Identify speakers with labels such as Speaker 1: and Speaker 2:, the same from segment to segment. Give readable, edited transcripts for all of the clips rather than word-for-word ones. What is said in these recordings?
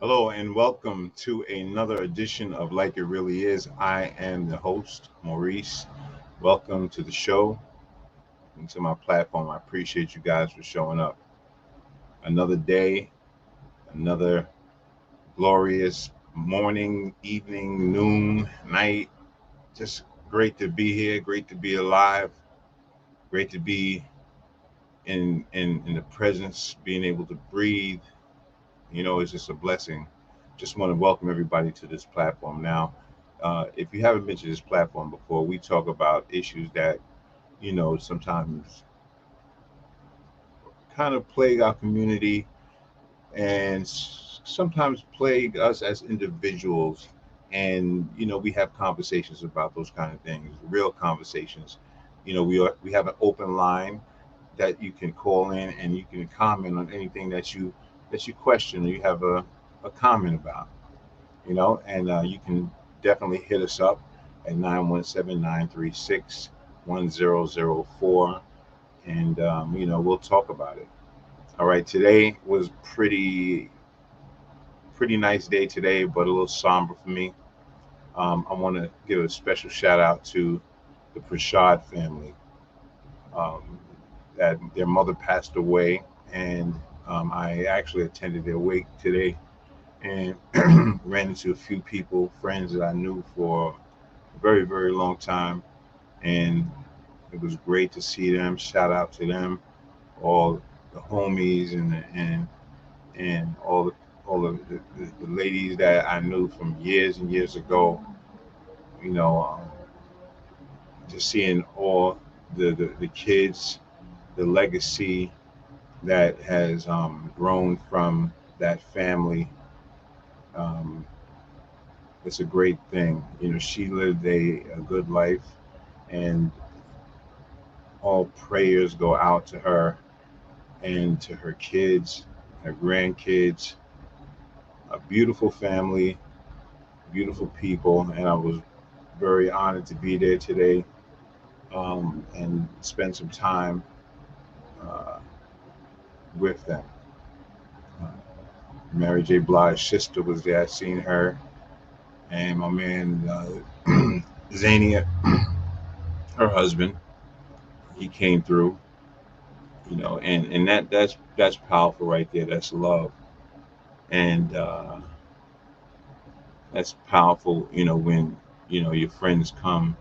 Speaker 1: Hello and welcome to another edition of Like It Really Is. I am the host, Maurice. Welcome to the show and to my platform. I appreciate you guys for showing up. Another day, another glorious morning, evening, noon, night. Just great to be here, great to be alive, great to be in the presence, being able to breathe. It's just a blessing. Just want to welcome everybody to this platform. Now, if you haven't been to this platform before, we talk about issues that, sometimes kind of plague our community and sometimes plague us as individuals. And, we have conversations about those kind of things, real conversations. We have an open line that you can call in and you can comment on anything that you question or you have a comment about. And you can definitely hit us up at 917-936-1004, and we'll talk about it. All right, today was pretty nice day today, but a little somber for me. I want to give a special shout out to the Prashad family. Um, that their mother passed away, and I actually attended their wake today and ran into a few people, friends that I knew for a very, very long time. And it was great to see them. Shout out to them, all the homies and all the ladies that I knew from years and years ago. You know, just seeing all the kids, the legacy that has grown from that family. Um, it's a great thing. She lived a good life, and all prayers go out to her and to her kids, her grandkids, a beautiful family, beautiful people. And I was very honored to be there today and spend some time uh, with them. Uh, Mary J. Blige's sister was there. I seen her, and my man Zania, her husband, he came through. And that's powerful right there. That's love, and that's powerful. When your friends come,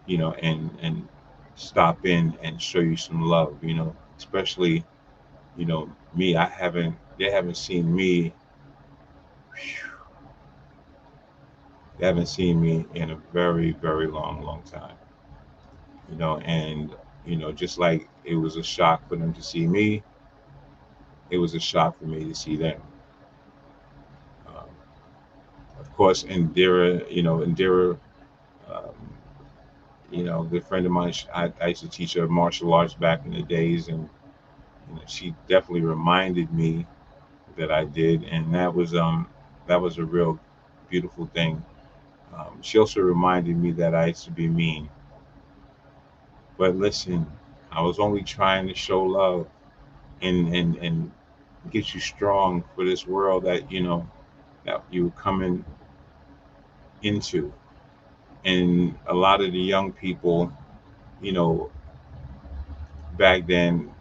Speaker 1: and stop in and show you some love. Especially me. They haven't seen me. They haven't seen me in a very, very long time. And just like it was a shock for them to see me, it was a shock for me to see them. Um, of course, Indira, um, a good friend of mine. I used to teach her martial arts back in the days, and she definitely reminded me that I did, and that was a real beautiful thing. She also reminded me that I used to be mean, but listen, I was only trying to show love and get you strong for this world that you were coming into. And a lot of the young people, you know, back then,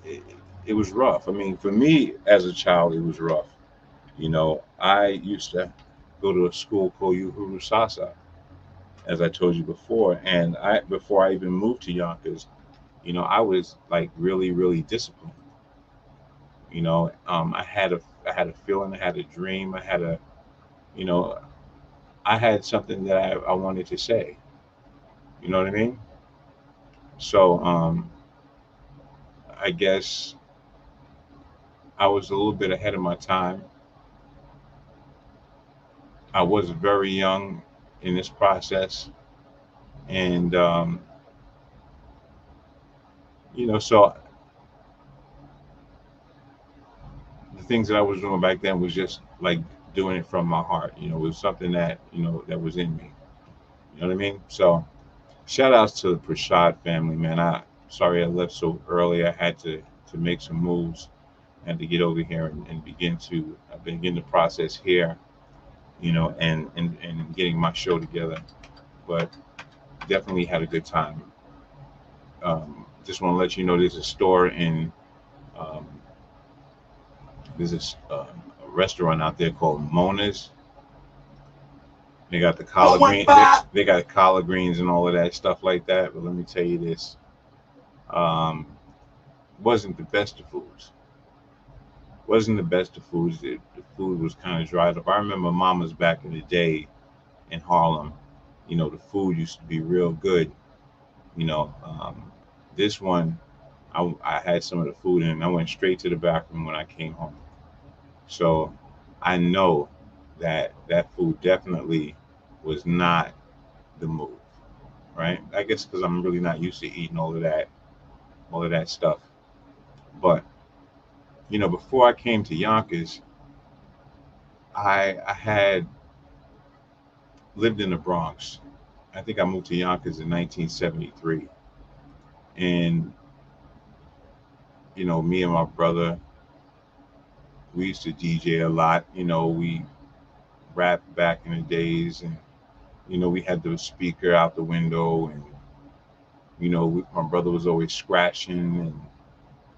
Speaker 1: it, it was rough. I mean, for me as a child, it was rough. I used to go to a school called Uhuru Sasa, as I told you before, and I before I even moved to Yonkers, I was like really, really disciplined. I had a feeling, I had a dream, you know, I had something that I wanted to say. You know what I mean? So I guess I was a little bit ahead of my time. I was very young in this process, and so the things that I was doing back then was just like doing it from my heart. It was something that was in me. You know what I mean? So shout outs to the Prashad family, man. I sorry I left so early. I had to make some moves. had to get over here and begin the process here, and getting my show together. But definitely had a good time. Just want to let you know there's a store in um, a restaurant out there called Mona's. They got the collard green. They got collard greens and all of that stuff like that. But let me tell you this: um, wasn't the best of foods. Wasn't the best of foods. The food was kind of dried up. I remember Mama's back in the day in Harlem. The food used to be real good. You know, um, this one, I had some of the food and I went straight to the bathroom when I came home. So I know that that food definitely was not the move, right? I guess because I'm really not used to eating all of that stuff. But before I came to Yonkers, I had lived in the Bronx. I think I moved to Yonkers in 1973, and me and my brother, we used to DJ a lot. We rapped back in the days, and we had the speaker out the window, and my brother was always scratching, and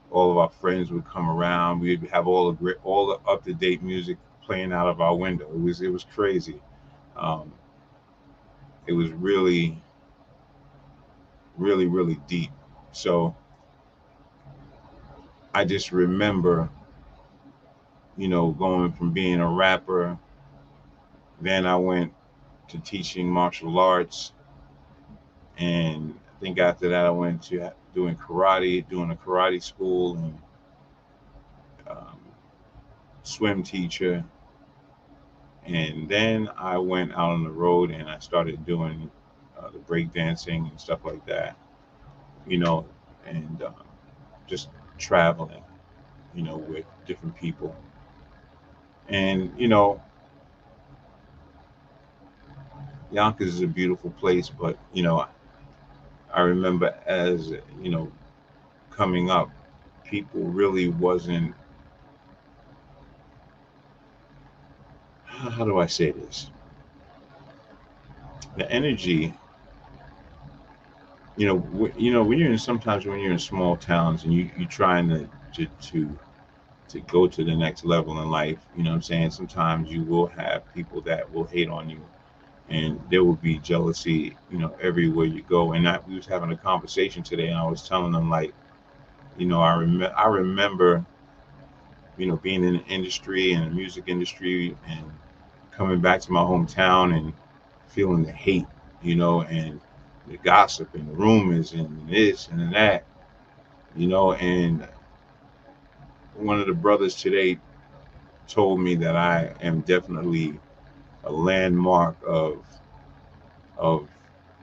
Speaker 1: all of our friends would come around. We'd have all the up to date music playing out of our window. It was crazy. Um, it was really, really, really deep. So I just remember, going from being a rapper, then I went to teaching martial arts, and I think after that I went to doing a karate school, and um, swim teacher, and then I went out on the road and I started doing the break dancing and stuff like that, you know, and just traveling, with different people. And Yonkers is a beautiful place, but I remember as coming up, people really wasn't. How do I say this? The energy, when you're in sometimes when you're in small towns and you trying to go to the next level in life. What I'm saying? Sometimes you will have people that will hate on you, and there will be jealousy, everywhere you go. And we was having a conversation today, and I was telling them, like, I remember, being in the industry and the music industry, and coming back to my hometown and feeling the hate, and the gossip and the rumors and this and that, and one of the brothers today told me that I am definitely a landmark of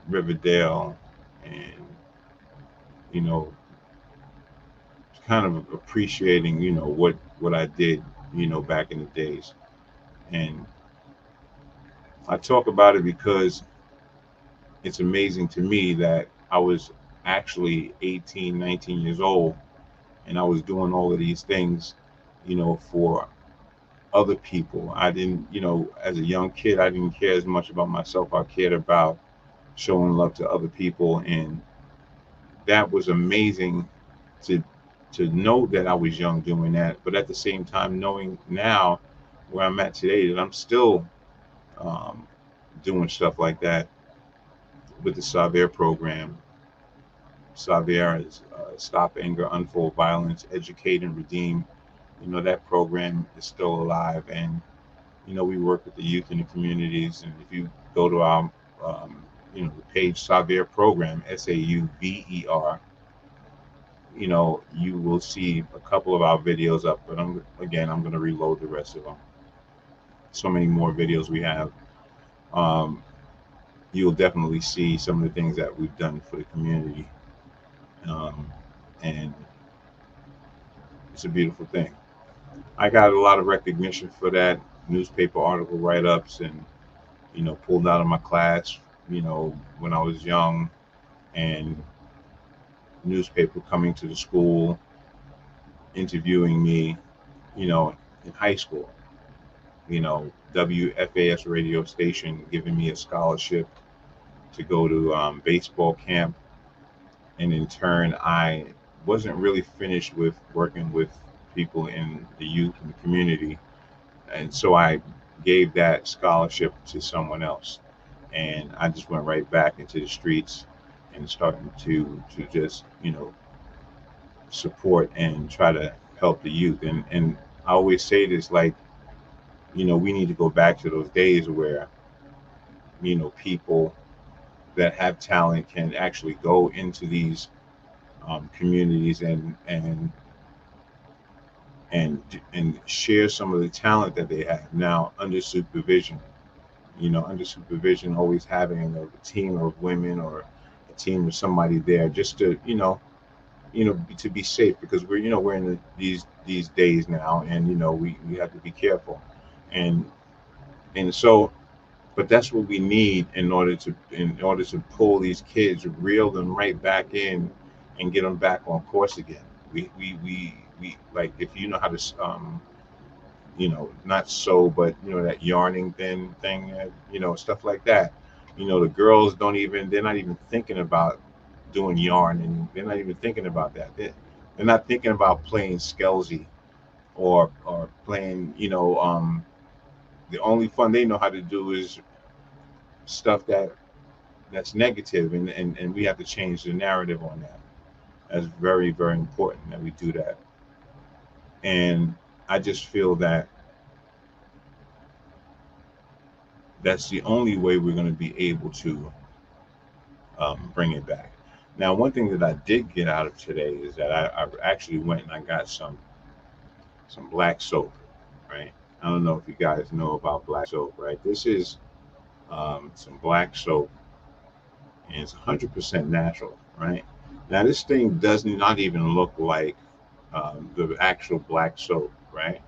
Speaker 1: Riverdale, and you know, kind of appreciating what I did back in the days. And I talk about it because it's amazing to me that I was actually 18, 19 years old, and I was doing all of these things, for other people. I didn't, as a young kid, I didn't care as much about myself. I cared about showing love to other people, and that was amazing to know that I was young doing that. But at the same time, knowing now where I'm at today, that I'm still um, doing stuff like that with the Saver program. Saver is Stop Anger, Unfold Violence, Educate and Redeem. That program is still alive, and we work with the youth in the communities. And if you go to our the page Saver program, SAUVER, you will see a couple of our videos up. But I'm going to reload the rest of them. So many more videos we have. Um, you'll definitely see some of the things that we've done for the community, um, and it's a beautiful thing. I got a lot of recognition for that, newspaper article write-ups, and pulled out of my class, when I was young, and newspaper coming to the school, interviewing me. you know, in high school. You know, WFAS radio station giving me a scholarship to go to baseball camp, and in turn, I wasn't really finished with working with people in the youth and the community, and so I gave that scholarship to someone else, and I just went right back into the streets and starting to just support and try to help the youth. And I always say this, like, we need to go back to those days where people that have talent can actually go into these communities and and share some of the talent that they have now under supervision. Under supervision, always having a team of women or a team of somebody there just to to be safe, because we're in these days now, and we have to be careful, and so, but that's what we need in order to pull these kids, reel them right back in, and get them back on course again. We like, if you know how to not sew, but that yarning thing, stuff like that. The girls they're not even thinking about doing yarn, and they're not even thinking about that. They're not thinking about playing Skelsy or playing, the only fun they know how to do is stuff that's negative, and we have to change the narrative on that. That's very, very important that we do that. And I just feel that that's the only way we're going to be able to bring it back. Now, one thing that I did get out of today is that I actually went and I got some black soap, right? I don't know if you guys know about black soap, right? This is some black soap, and it's 100% natural, right? Now, this thing does not even look like the actual black soap, right?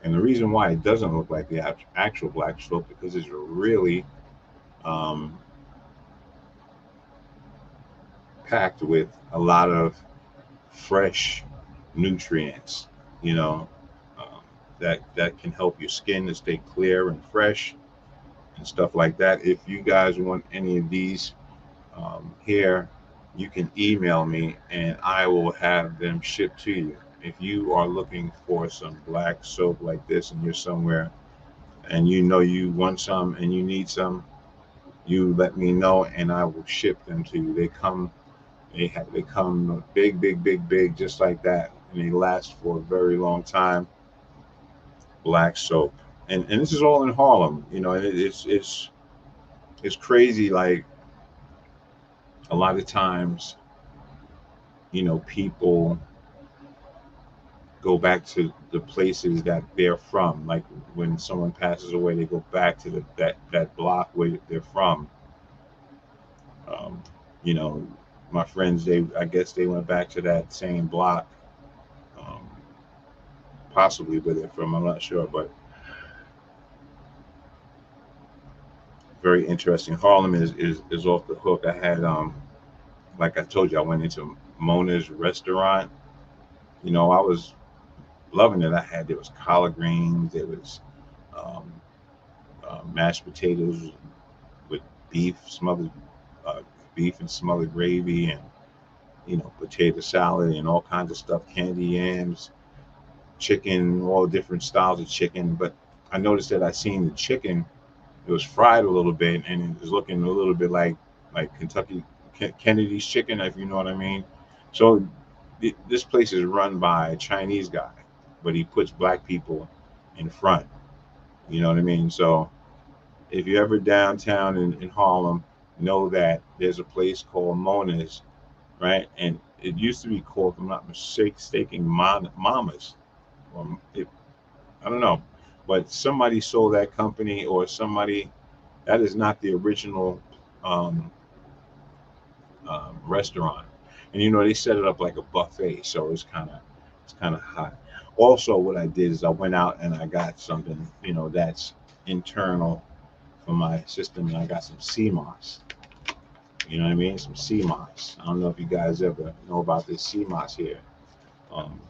Speaker 1: And the reason why it doesn't look like the actual black soap, because it's really um, packed with a lot of fresh nutrients, you know, um, that can help your skin to stay clear and fresh and stuff like that. If you guys want any of these here, you can email me and I will have them shipped to you. If you are looking for some black soap like this and you're somewhere and you want some and you need some, you let me know and I will ship them to you. They come big, big, big, big, just like that, and they last for a very long time. Black soap, and this is all in Harlem. And it's crazy. Like, a lot of times, people go back to the places that they're from. Like, when someone passes away, they go back to that block where they're from. Um, you know, my friends, I guess they went back to that same block, um, possibly where they're from. I'm not sure, but very interesting. Harlem is off the hook. I had like I told you, I went into Mona's restaurant. I was loving it. There was collard greens, there was um, mashed potatoes with beef smothered uh, beef and smothered gravy, and potato salad and all kinds of stuff, candy yams, chicken, all different styles of chicken. But I noticed that I seen the chicken, it was fried a little bit, and it was looking a little bit like Kentucky Kennedy's chicken, if you know what I mean. So this place is run by a Chinese guy, but he puts black people in front. You know what I mean? So if you're ever downtown in Harlem, know that there's a place called Mona's, right? And it used to be called, if I'm not mistaken, Mama's. Or I don't know, but somebody sold that company, or somebody, that is not the original um, restaurant. And they set it up like a buffet, so it's kind of hot. Also, what I did is I went out and I got something, that's internal for my system, and I got some sea moss. You know what I mean? Some sea moss. I don't know if you guys ever know about this sea moss here. Um,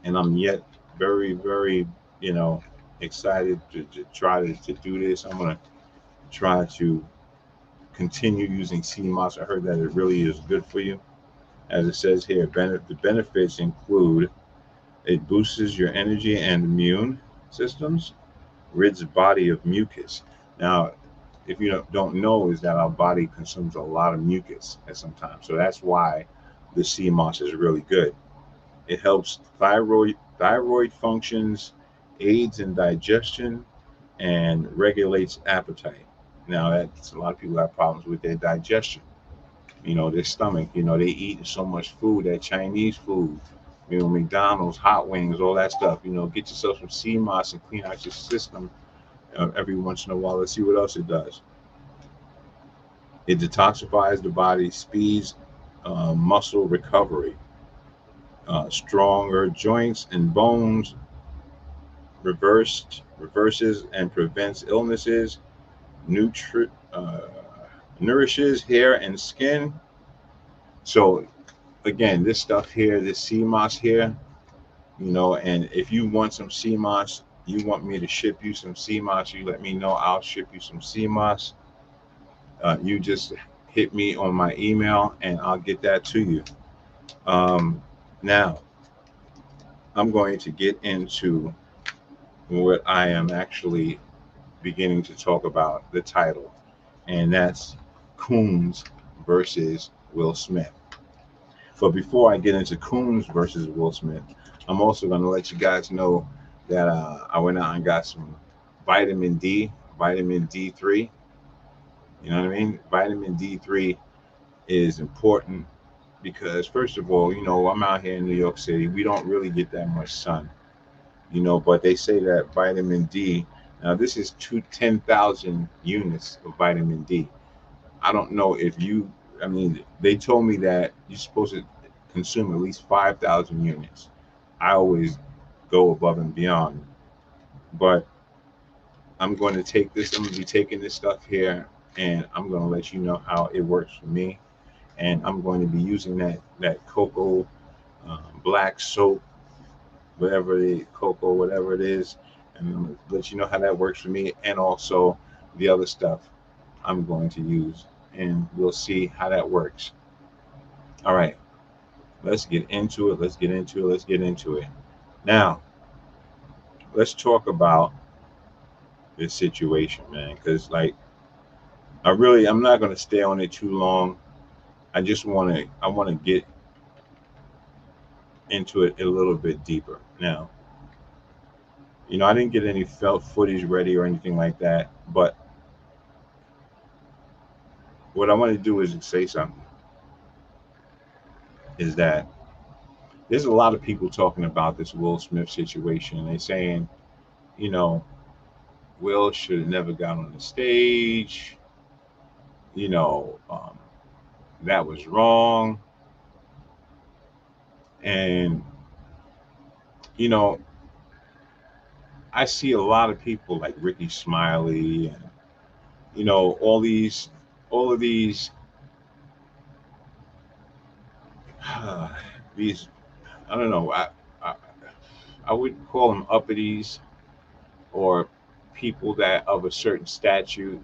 Speaker 1: and I'm yet very, very, you know, excited to try to do this. I'm gonna try to continue using sea moss. I heard that it really is good for you. As it says here, the benefits include it boosts your energy and immune systems, rids the body of mucus. Now, if you don't know, is that our body consumes a lot of mucus at some time. So that's why the sea moss is really good. It helps thyroid functions, aids in digestion, and regulates appetite. Now, that's a lot of people have problems with their digestion. You know, their stomach. You know, they eat so much food, that Chinese food. You know, McDonald's, hot wings, all that stuff. You know, get yourself some sea moss and clean out your system every once in a while. Let's see what else it does. It detoxifies the body, speeds muscle recovery, stronger joints and bones, reverses and prevents illnesses, uh, nourishes hair and skin. So again, this stuff here, this sea moss here, you know, and if you want some sea moss, you want me to ship you some sea moss, you let me know. I'll ship you some sea moss. You just hit me on my email and I'll get that to you. Now, I'm going to get into what I am actually beginning to talk about, the title, and that's Coons versus Will Smith. But before I get into Coons versus Will Smith, I'm also going to let you guys know that I went out and got some vitamin D, vitamin D3. You know what I mean? Vitamin D3 is important because, first of all, you know, I'm out here in New York City. We don't really get that much sun, you know, but they say that vitamin D, now this is 10,000 units of vitamin D. I don't know if you, I mean, they told me that you're supposed to consume at least 5,000 units. I always go above and beyond, but I'm going to take this, I'm going to be taking this stuff here, and I'm going to let you know how it works for me. And I'm going to be using that cocoa black soap, whatever it is, and I'm going to let you know how that works for me, and also the other stuff I'm going to use, and we'll see how that works. All right, let's get into it. Let's get into it. Let's get into it. Now, let's talk about this situation, man, because like I'm not going to stay on it too long. I want to get into it a little bit deeper. Now, you know, I didn't get any felt footage ready or anything like that, but what I want to do is say something. Is that there's a lot of people talking about this Will Smith situation. They're saying, you know, Will should have never got on the stage. You know, that was wrong. And, you know, I see a lot of people like Ricky Smiley and, you know, all of these, these, I don't know, I, I would call them uppities or people that of a certain statute,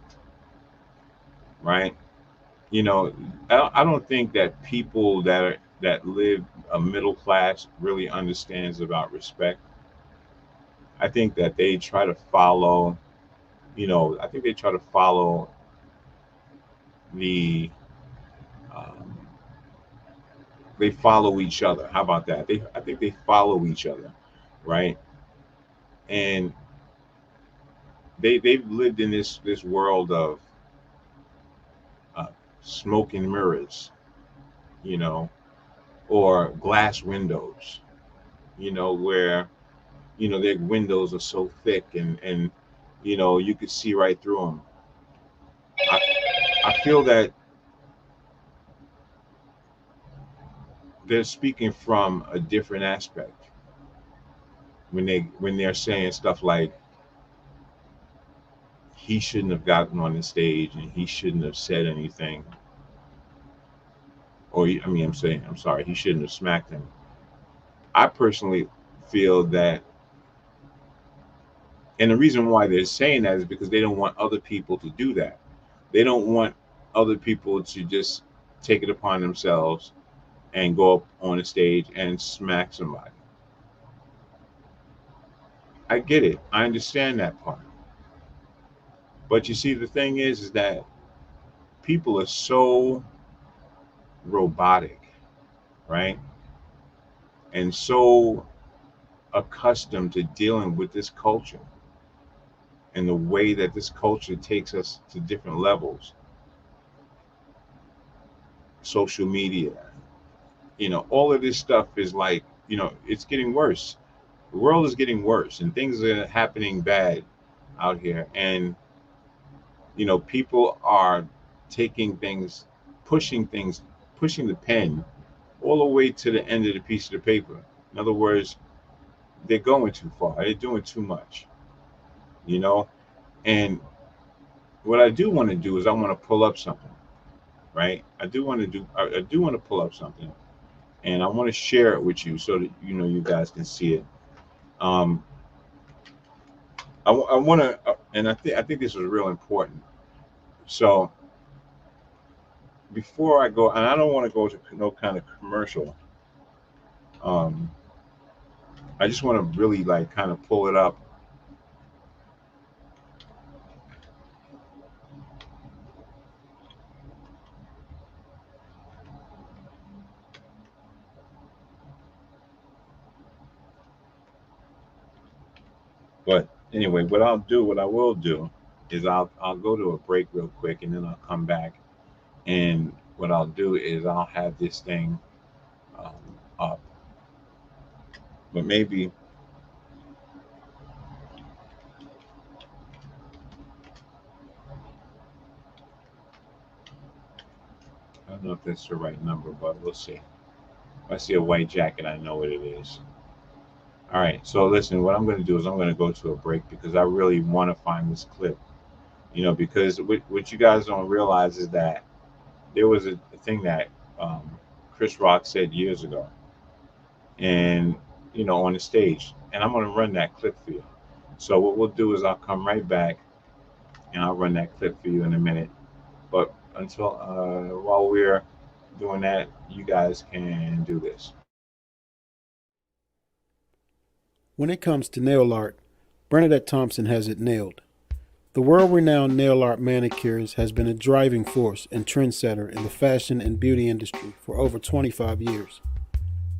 Speaker 1: right? You know, I don't think that people that live a middle class really understands about respect. I think that they try to follow, you know, I think they try to follow the, um, they follow each other. How about that? I think they follow each other, right? And they've lived in this world of uh, smoke and mirrors, you know, or glass windows, you know, where you know their windows are so thick and you know you could see right through them. I, I feel that they're speaking from a different aspect when they're saying stuff like he shouldn't have gotten on the stage and he shouldn't have said anything, or I mean I'm sorry, he shouldn't have smacked him. I personally feel that And the reason why they're saying that is because they don't want other people to do that. They don't want other people to just take it upon themselves and go up on a stage and smack somebody. I get it. I understand that part. But you see, the thing is that people are so robotic, right? And so accustomed to dealing with this culture and the way that this culture takes us to different levels. Social media, all of this stuff is like, it's getting worse. The world is getting worse and things are happening bad out here. And, people are taking things, pushing the pen all the way to the end of the piece of the paper. In other words, they're going too far. They're doing too much, you know? And what I do want to do is I want to pull up something, right? I do want to pull up something and I want to share it with you so that, you guys can see it. Um, I want to, and I think this is real important. So before I go, and I don't want to go to no kind of commercial, um, I just want to really like kind of pull it up. But anyway, what I will do is I'll go to a break real quick and then I'll come back. And what I'll do is I'll have this thing um, up. But maybe, I don't know if that's the right number, but we'll see. If I see a white jacket, I know what it is. All right. So listen, what I'm going to do is I'm going to go to a break because I really want to find this clip. Because what you guys don't realize is that there was a thing that Chris Rock said years ago, and on the stage, and I'm going to run that clip for you. So what we'll do is I'll come right back, and I'll run that clip for you in a minute. But until while we're doing that, you guys can do this.
Speaker 2: When it comes to nail art, Bernadette Thompson has it nailed. The world-renowned nail art manicures has been a driving force and trendsetter in the fashion and beauty industry for over 25 years.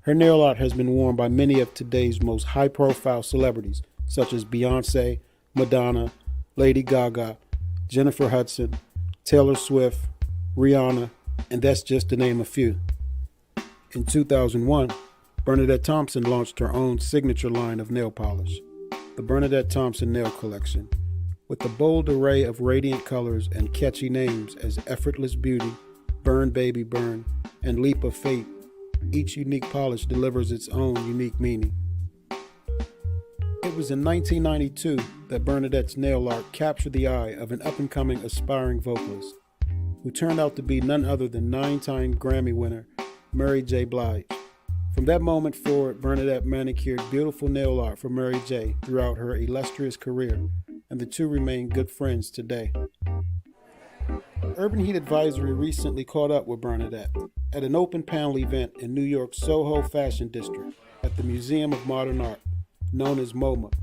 Speaker 2: Her nail art has been worn by many of today's most high-profile celebrities, such as Beyonce, Madonna, Lady Gaga, Jennifer Hudson, Taylor Swift, Rihanna, and that's just to name a few. In 2001, Bernadette Thompson launched her own signature line of nail polish, the Bernadette Thompson Nail Collection, with a bold array of radiant colors and catchy names as Effortless Beauty, Burn Baby Burn, and Leap of Faith. Each unique polish delivers its own unique meaning. It was in 1992 that Bernadette's nail art captured the eye of an up-and-coming aspiring vocalist, who turned out to be none other than 9-time Grammy winner Mary J. Blige. From that moment forward, Bernadette manicured beautiful nail art for Mary J. throughout her illustrious career, and the two remain good friends today. Urban Heat Advisory recently caught up with Bernadette at an open panel event in New York's Soho Fashion District at the Museum of Modern Art, known as MoMA,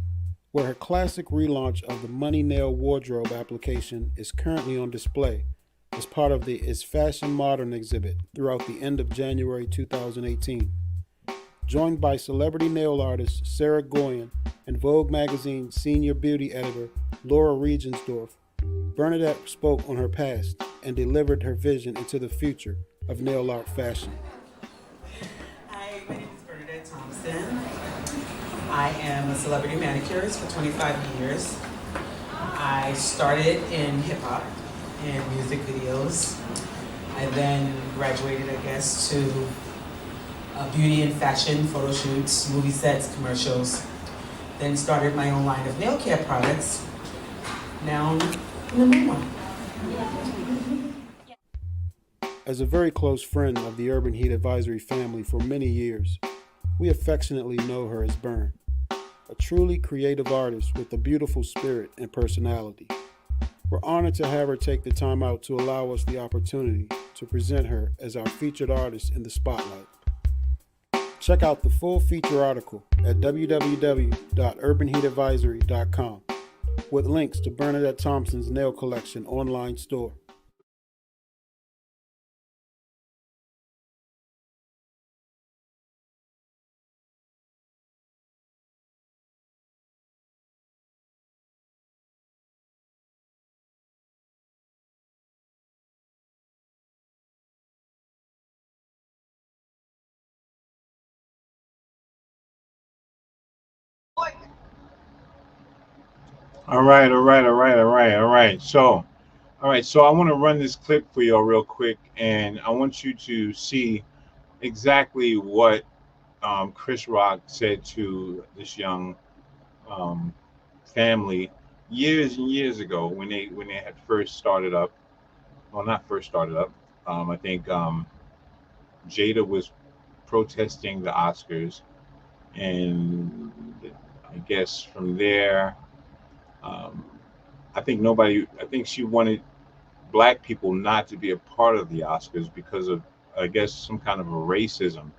Speaker 2: where her classic relaunch of the Money Nail wardrobe application is currently on display as part of the Is Fashion Modern exhibit throughout the end of January 2018. Joined by celebrity nail artist Sarah Goyen and Vogue magazine's senior beauty editor Laura Regensdorf, Bernadette spoke on her past and delivered her vision into the future of nail art fashion.
Speaker 3: Hi, my name is Bernadette Thompson. I am a celebrity manicurist for 25 years. I started in hip hop and music videos. I then graduated, to beauty and fashion, photo shoots, movie sets, commercials. Then started my own line of nail care products. Now, in the meanwhile.
Speaker 2: As a very close friend of the Urban Heat Advisory family for many years, we affectionately know her as Bern. a truly creative artist with a beautiful spirit and personality. We're honored to have her take the time out to allow us the opportunity to present her as our featured artist in the spotlight. Check out the full feature article at www.urbanheatadvisory.com with links to Bernadette Thompson's nail collection online store.
Speaker 1: All right, all right, all right, all right, all right. So I want to run this clip for y'all real quick, and I want you to see exactly what Chris Rock said to this young um, family years and years ago when they had first started up. Well, not first started up. I think Jada was protesting the Oscars, and I guess from there, um, I think nobody. I think she wanted black people not to be a part of the Oscars because of, I guess, some kind of a racism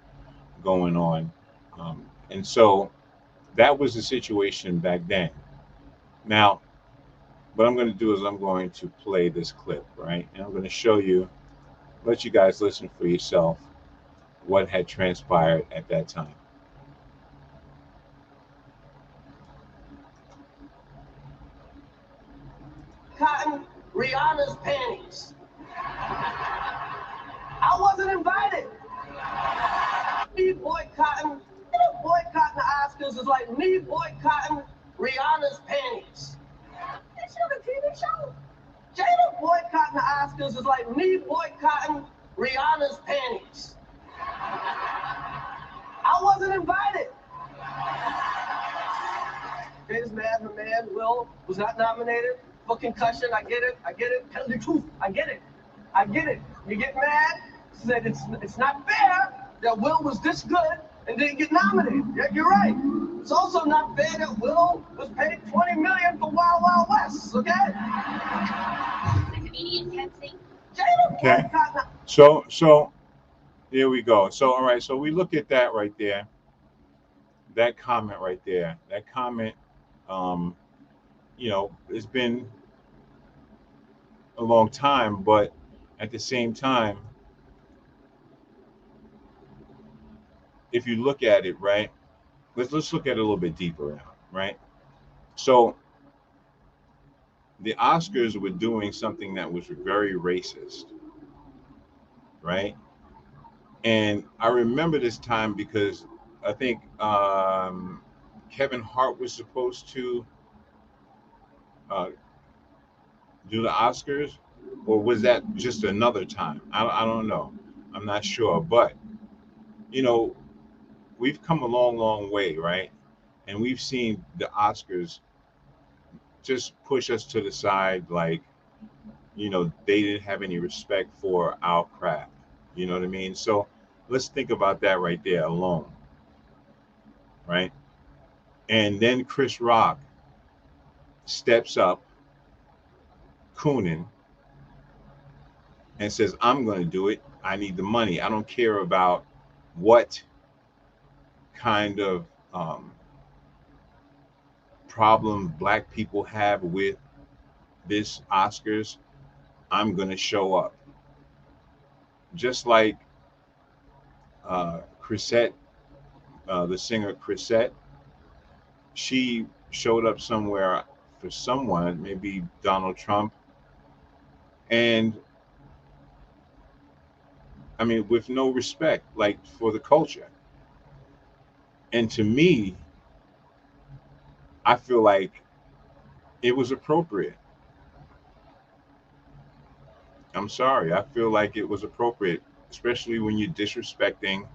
Speaker 1: going on, and so that was the situation back then. Now, what I'm going to do is I'm going to play this clip, right, and I'm going to show you, let you guys listen for yourself what had transpired at that time.
Speaker 4: Cotton Rihanna's panties. I wasn't invited. Me boycotting, boycotting the Oscars is like me boycotting Rihanna's panties. It's not a TV show. Jada boycotting the Oscars is like me boycotting Rihanna's panties. I wasn't invited. Jada's mad her man, Will, was not nominated for concussion. I get it. Tell the truth. I get it. You get mad, said it's not fair that Will was this good and didn't get nominated. Yeah, you're right. It's also not fair that Will was paid $20 million for Wild Wild West, okay? The comedian can't sing.
Speaker 1: Okay. So here we go. So all right, so we look at that right there. That comment right there. That comment, um, it's been a long time, but at the same time, if you look at it, right, let's look at it a little bit deeper now, right? So the Oscars were doing something that was very racist, right? And I remember this time because I think Kevin Hart was supposed to uh, do the Oscars, or was that just another time? I don't know. I'm not sure, but you know, we've come a long, long way, right? And we've seen the Oscars just push us to the side, like, they didn't have any respect for our craft. You know what I mean? So let's think about that right there alone, right? And then Chris Rock steps up, Coonan, and says, I'm going to do it. I need the money. I don't care about what kind of problem black people have with this Oscars. I'm going to show up. Just like Chrisette, the singer Chrisette, she showed up somewhere for someone, maybe Donald Trump, and I mean, with no respect, like for the culture. And to me, I feel like it was appropriate. I'm sorry. I feel like it was appropriate, especially when you're disrespecting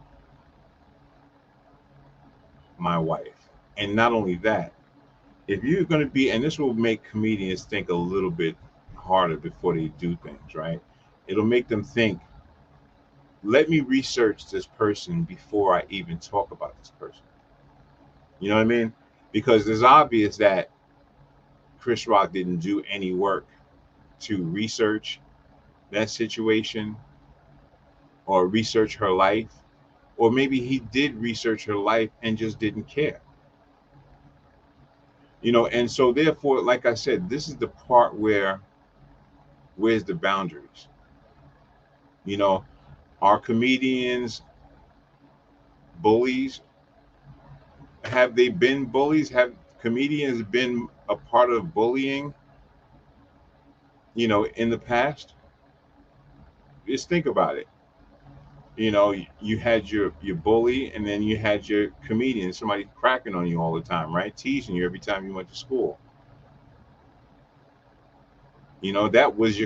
Speaker 1: my wife. And not only that, if you're going to be, and this will make comedians think a little bit harder before they do things, right? It'll make them think, let me research this person before I even talk about this person. You know what I mean? because it's obvious that Chris Rock didn't do any work to research that situation or research her life, or maybe he did research her life and just didn't care. And so therefore, like I said, this is the part where's the boundaries? Are comedians bullies? Have they been bullies? Have comedians been a part of bullying, in the past? Just think about it. You had your bully, and then you had your comedian, somebody cracking on you all the time, right? Teasing you every time you went to school. That was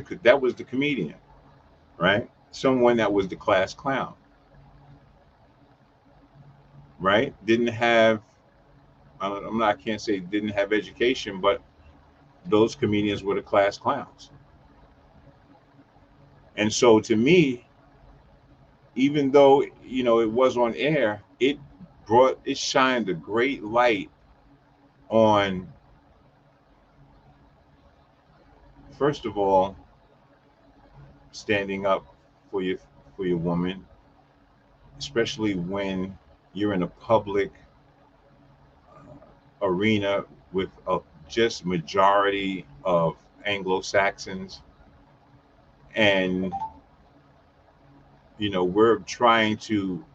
Speaker 1: the comedian, right? Someone that was the class clown, right? Didn't have, I can't say didn't have education, but those comedians were the class clowns. And so to me, even though, it was on air, it shined a great light on, first of all, standing up for your woman, especially when you're in a public arena with a just majority of Anglo-Saxons, and we're trying to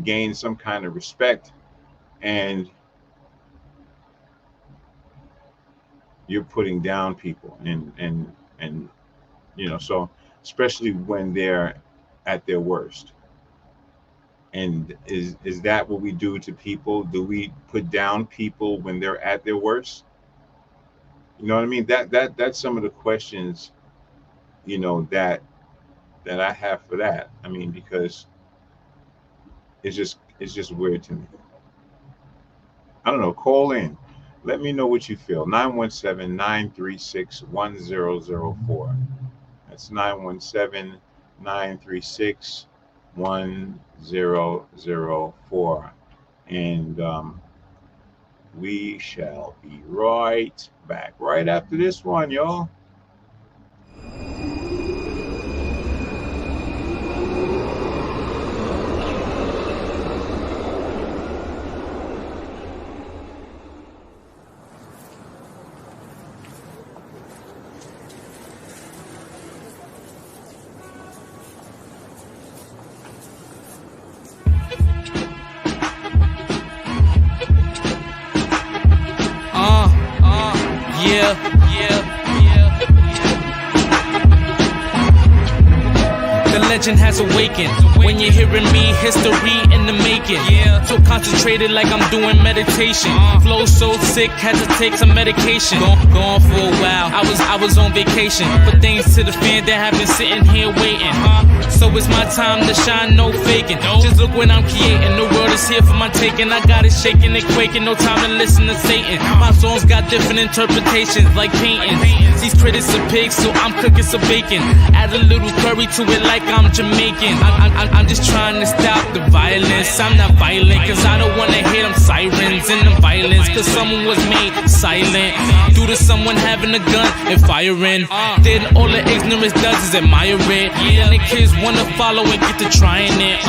Speaker 1: gain some kind of respect, and you're putting down people, and so especially when they're at their worst. And is that what we do to people? Do we put down people when they're at their worst? You know what I mean? That's some of the questions, that I have for that. I mean, because it's just weird to me. I don't know. Call in. Let me know what you feel. 917-936-1004. That's 917-936-1004. And we shall be right back right after this one, y'all.
Speaker 5: The legend has awakened. When you're hearing me, history in the making. So concentrated like I'm doing meditation. Flow so sick, had to take some medication. Gone for a while, I was on vacation. But thanks to the fan that have been sitting here waiting. So it's my time to shine, no faking. Just look what I'm creating, the world is here for my taking. I got it shaking and quaking, no time to listen to Satan. My songs got different interpretations, like paintings. These critics are pigs, so I'm cooking some bacon. Add a little curry to it like I'm Jamaican. I'm just trying to stop the violence. I'm not violent, cause I don't wanna hear them sirens and the violence, cause someone was made silent due to someone having a gun and firing. Then all the ignorance does is admire it. And the kids wanna follow and get to trying it.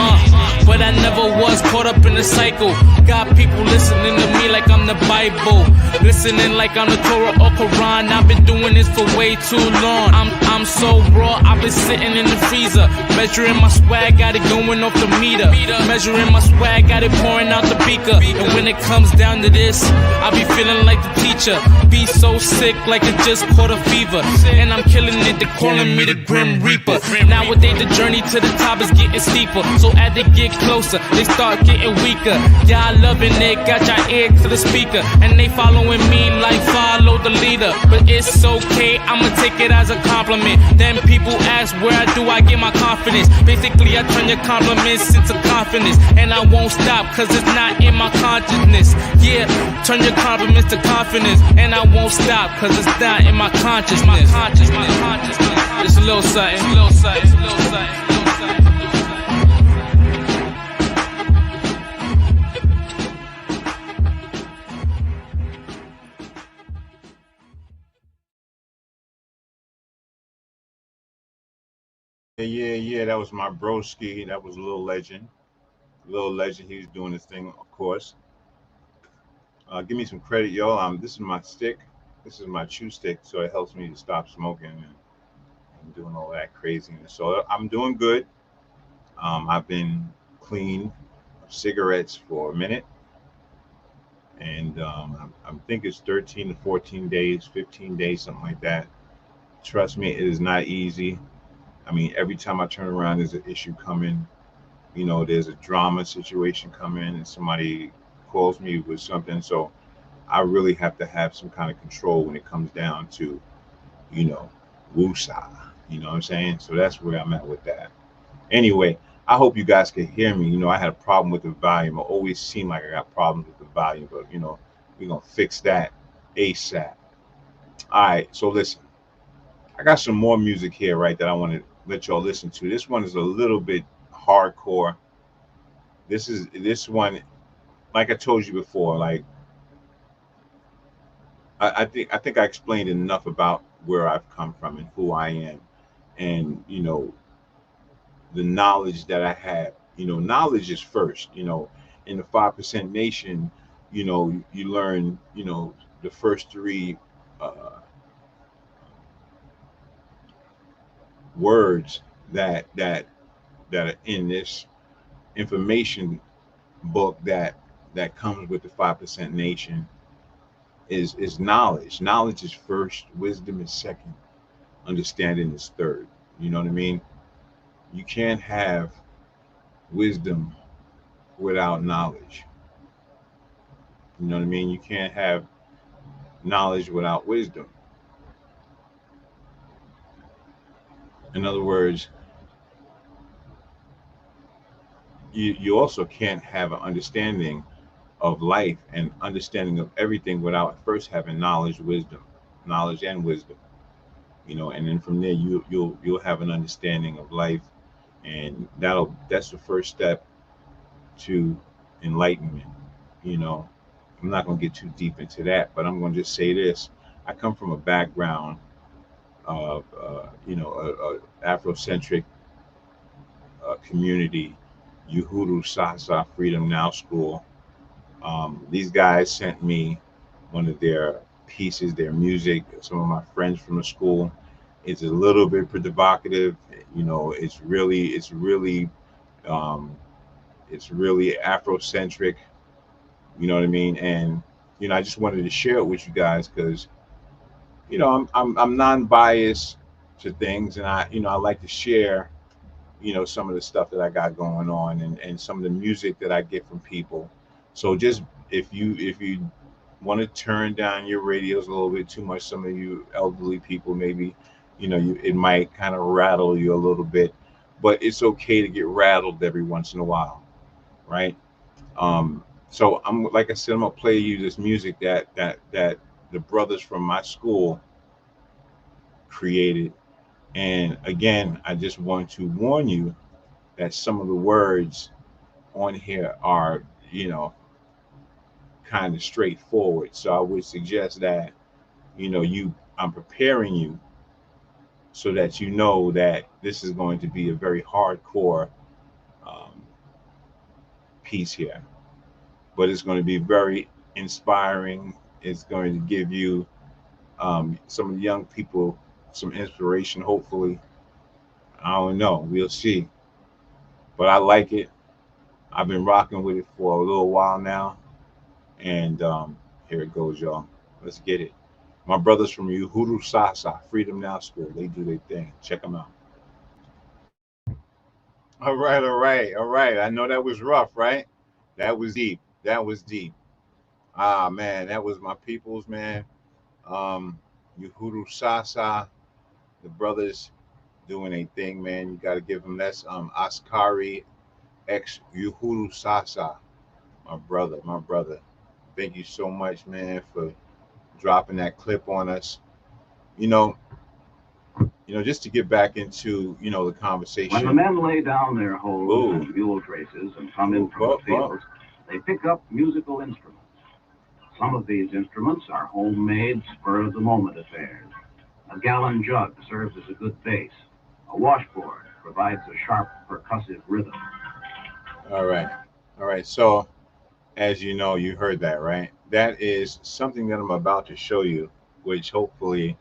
Speaker 5: But I never was caught up in the cycle. Got people listening to me like I'm the Bible, listening like I'm the Torah or Quran. I've been doing this for way too long. I'm so raw, I've been sitting in the freezer, measuring my swag, got it going off the meter. Measuring my swag, got it pouring out the beaker. And when it comes down to this, I be feeling like the teacher. Be so sick like it just caught a fever. And I'm killing it, they're calling me the Grim Reaper. Nowadays the journey to the top is getting steeper. So as they get closer, they start getting weaker. Y'all loving it, got your ear to the speaker. And they following me like follow the leader. But it's okay, I'ma take it as a compliment. Then people ask where I get my confidence. Basically I turn your compliments into confidence. And I won't stop cause it's not in my consciousness. Yeah, turn your compliments to confidence. And I won't stop cause it's not in my consciousness. It's a little something, a little something, a little something.
Speaker 1: Yeah. That was my broski. That was Lil Legend. Lil Legend. He was doing his thing, of course. Give me some credit, yo. This is my stick. This is my chew stick, so it helps me to stop smoking and doing all that craziness. So I'm doing good. I've been clean of cigarettes for a minute, and I think it's 13 to 14 days, 15 days, something like that. Trust me, it is not easy. I mean, every time I turn around, there's an issue coming. There's a drama situation coming, and somebody calls me with something. So I really have to have some kind of control when it comes down to, you know, woosah. You know what I'm saying? So that's where I'm at with that. Anyway, I hope you guys can hear me. I had a problem with the volume. I always seem like I got problems with the volume, but we're gonna fix that ASAP. All right, so listen, I got some more music here, right, that I want to let y'all listen to. This one is a little bit hardcore. This one, like I told you before, like I think I explained enough about where I've come from and who I am, and the knowledge that I have. Knowledge is first. In the 5% nation, you learn, the first three uh, words that are in this information book that comes with the 5% nation is knowledge. Knowledge is first, wisdom is second, understanding is third. You know what I mean? You can't have wisdom without knowledge. You know what I mean? You can't have knowledge without wisdom. In other words, you also can't have an understanding of life and understanding of everything without first having knowledge and wisdom. And then from there you'll have an understanding of life, and that's the first step to enlightenment. You know, I'm not going to get too deep into that, but I'm going to just say this: I come from a background of Afrocentric community, Uhuru Sasa Freedom Now School. These guys sent me one of their pieces, their music. Some of my friends from the school. It's a little bit provocative. Um, it's really Afrocentric. You know what I mean? And I just wanted to share it with you guys because I'm non-biased to things, and I like to share some of the stuff that I got going on, and some of the music that I get from people. So just if you want to turn down your radios a little bit too much, some of you elderly people maybe, it might kind of rattle you a little bit, but it's okay to get rattled every once in a while, right? So I'm like I said, I'm gonna play you this music that the brothers from my school created. And again, I just want to warn you that some of the words on here are, kind of straightforward. So I would suggest that, I'm preparing you so that you know that this is going to be a very hardcore um, piece here, but it's going to be very inspiring. It's going to give you some of the young people some inspiration, hopefully. I don't know. We'll see. But I like it. I've been rocking with it for a little while now. And here it goes, y'all. Let's get it. My brothers from Uhuru Sasa, Freedom Now School, they do their thing. Check them out. All right. I know that was rough, right? That was deep. That was deep. Ah, man, that was my people's, man. Um, Uhuru Sasa, the brothers doing a thing, man. You got to give them that's Askari ex Uhuru Sasa, my brother. Thank you so much, man, for dropping that clip on us. You know, just to get back into the conversation.
Speaker 6: When the men lay down their hoes and mule traces and come in from the fields, they pick up musical instruments. Some of these instruments are homemade, spur-of-the-moment affairs. A gallon jug serves as a good base. A washboard provides a sharp percussive rhythm.
Speaker 1: All right. All right. So, as you know, you heard that, right? That is something that I'm about to show you, which hopefully,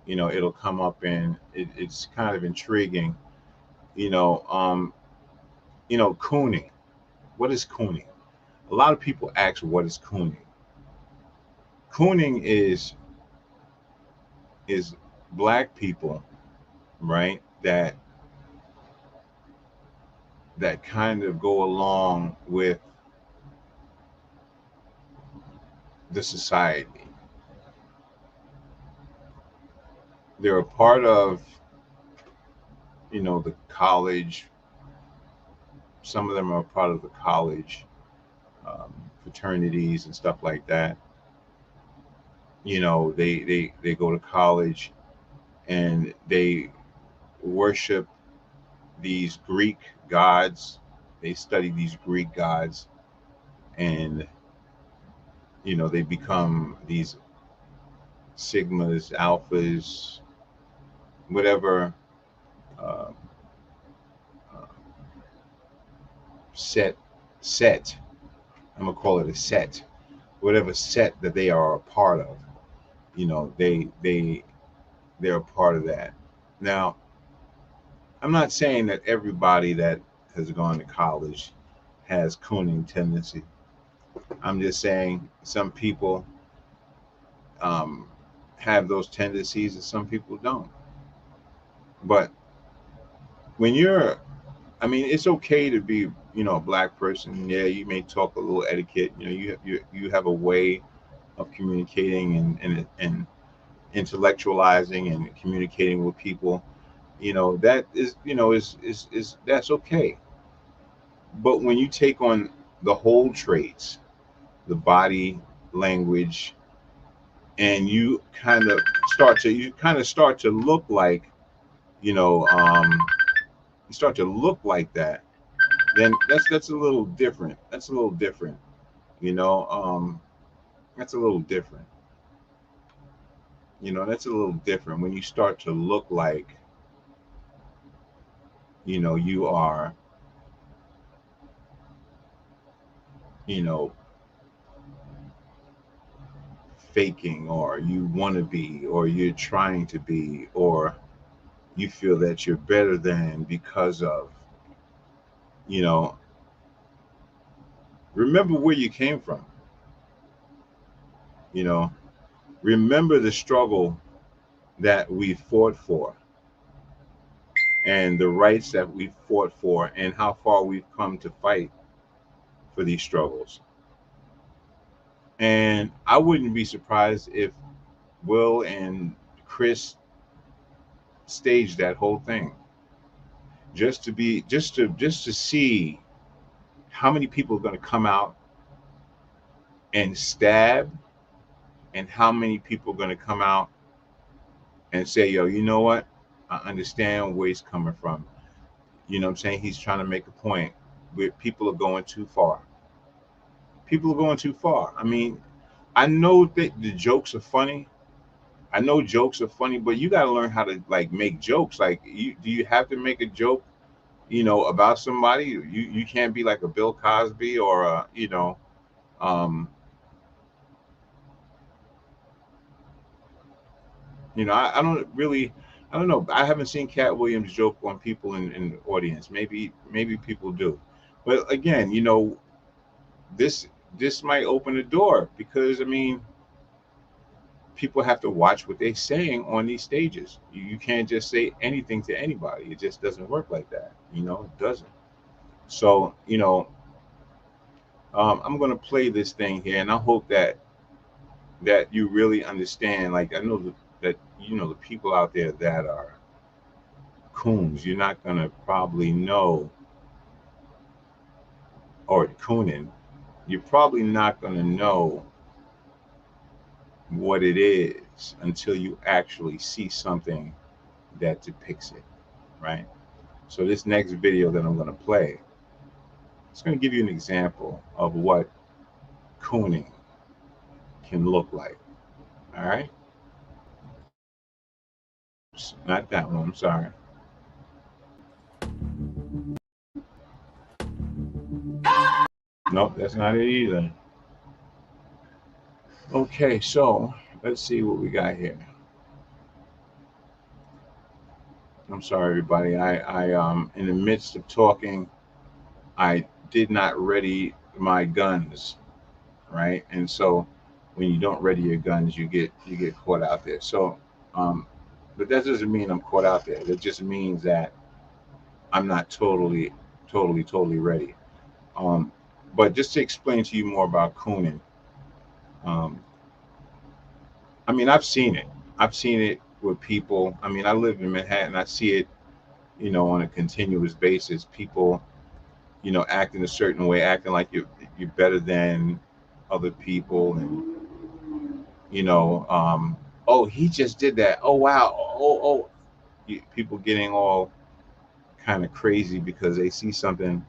Speaker 1: it'll come up and it's kind of intriguing. You know, um, cooning. What is cooning? A lot of people ask, what is cooning? Cooning is black people, right? That kind of go along with the society. They're a part of, the college. Some of them are a part of the college fraternities and stuff like that. They go to college and they worship these Greek gods. They study these Greek gods, and they become these sigmas, alphas, whatever uh, uh, set set. I'm gonna call it a set. Whatever set that they are a part of, they're a part of that. Now, I'm not saying that everybody that has gone to college has cooning tendency. I'm just saying some people um, have those tendencies and some people don't. But when you're, I mean, it's okay to be, a black person. Yeah, you may talk a little etiquette. You have a way of communicating and intellectualizing and communicating with people. That is, is that's okay. But when you take on the whole traits, the body language, and you kind of start to look like, you know, um, you start to look like that, then that's a little different. That's a little different, you know. That's a little different. That's a little different when you start to look like, you are, you know, faking, or you want to be, or you're trying to be, or you feel that you're better than because of, you know, remember where you came from, you know, remember the struggle that we fought for and the rights that we fought for and how far we've come to fight for these struggles. And I wouldn't be surprised if Will and Chris staged that whole thing just to see how many people are going to come out and stab, and how many people are going to come out and say, yo, you know what? I understand where he's coming from. You know what I'm saying? He's trying to make a point where people are going too far. People are going too far. I mean, I know that the jokes are funny. I know jokes are funny, but you got to learn how to like make jokes. Like, do you have to make a joke, about somebody? You can't be like a Bill Cosby or um, I don't really, I don't know. I haven't seen Cat Williams joke on people in the audience. Maybe people do, but again, this this might open the door because I mean, people have to watch what they're saying on these stages. You can't just say anything to anybody. It just doesn't work like that. It doesn't. So I'm gonna play this thing here, and I hope that you really understand. Like I know that the people out there that are coons, you're not gonna probably know, or cooning, you're probably not gonna know what it is until you actually see something that depicts it, right? So this next video that I'm gonna play, it's gonna give you an example of what cooning can look like. All right, not that one. I'm sorry. Nope, that's not it either. Okay, so let's see what we got here. I'm sorry, everybody. In the midst of talking, I did not ready my guns, right? And so, when you don't ready your guns, you get caught out there. So, um, but that doesn't mean I'm caught out there. That just means that I'm not totally ready. Um, but just to explain to you more about cooning, um, I mean, I've seen it. I've seen it with people. I mean, I live in Manhattan. I see it, on a continuous basis. People, acting a certain way, acting like you're better than other people, and oh, he just did that. Oh wow. Oh. People getting all kind of crazy because they see something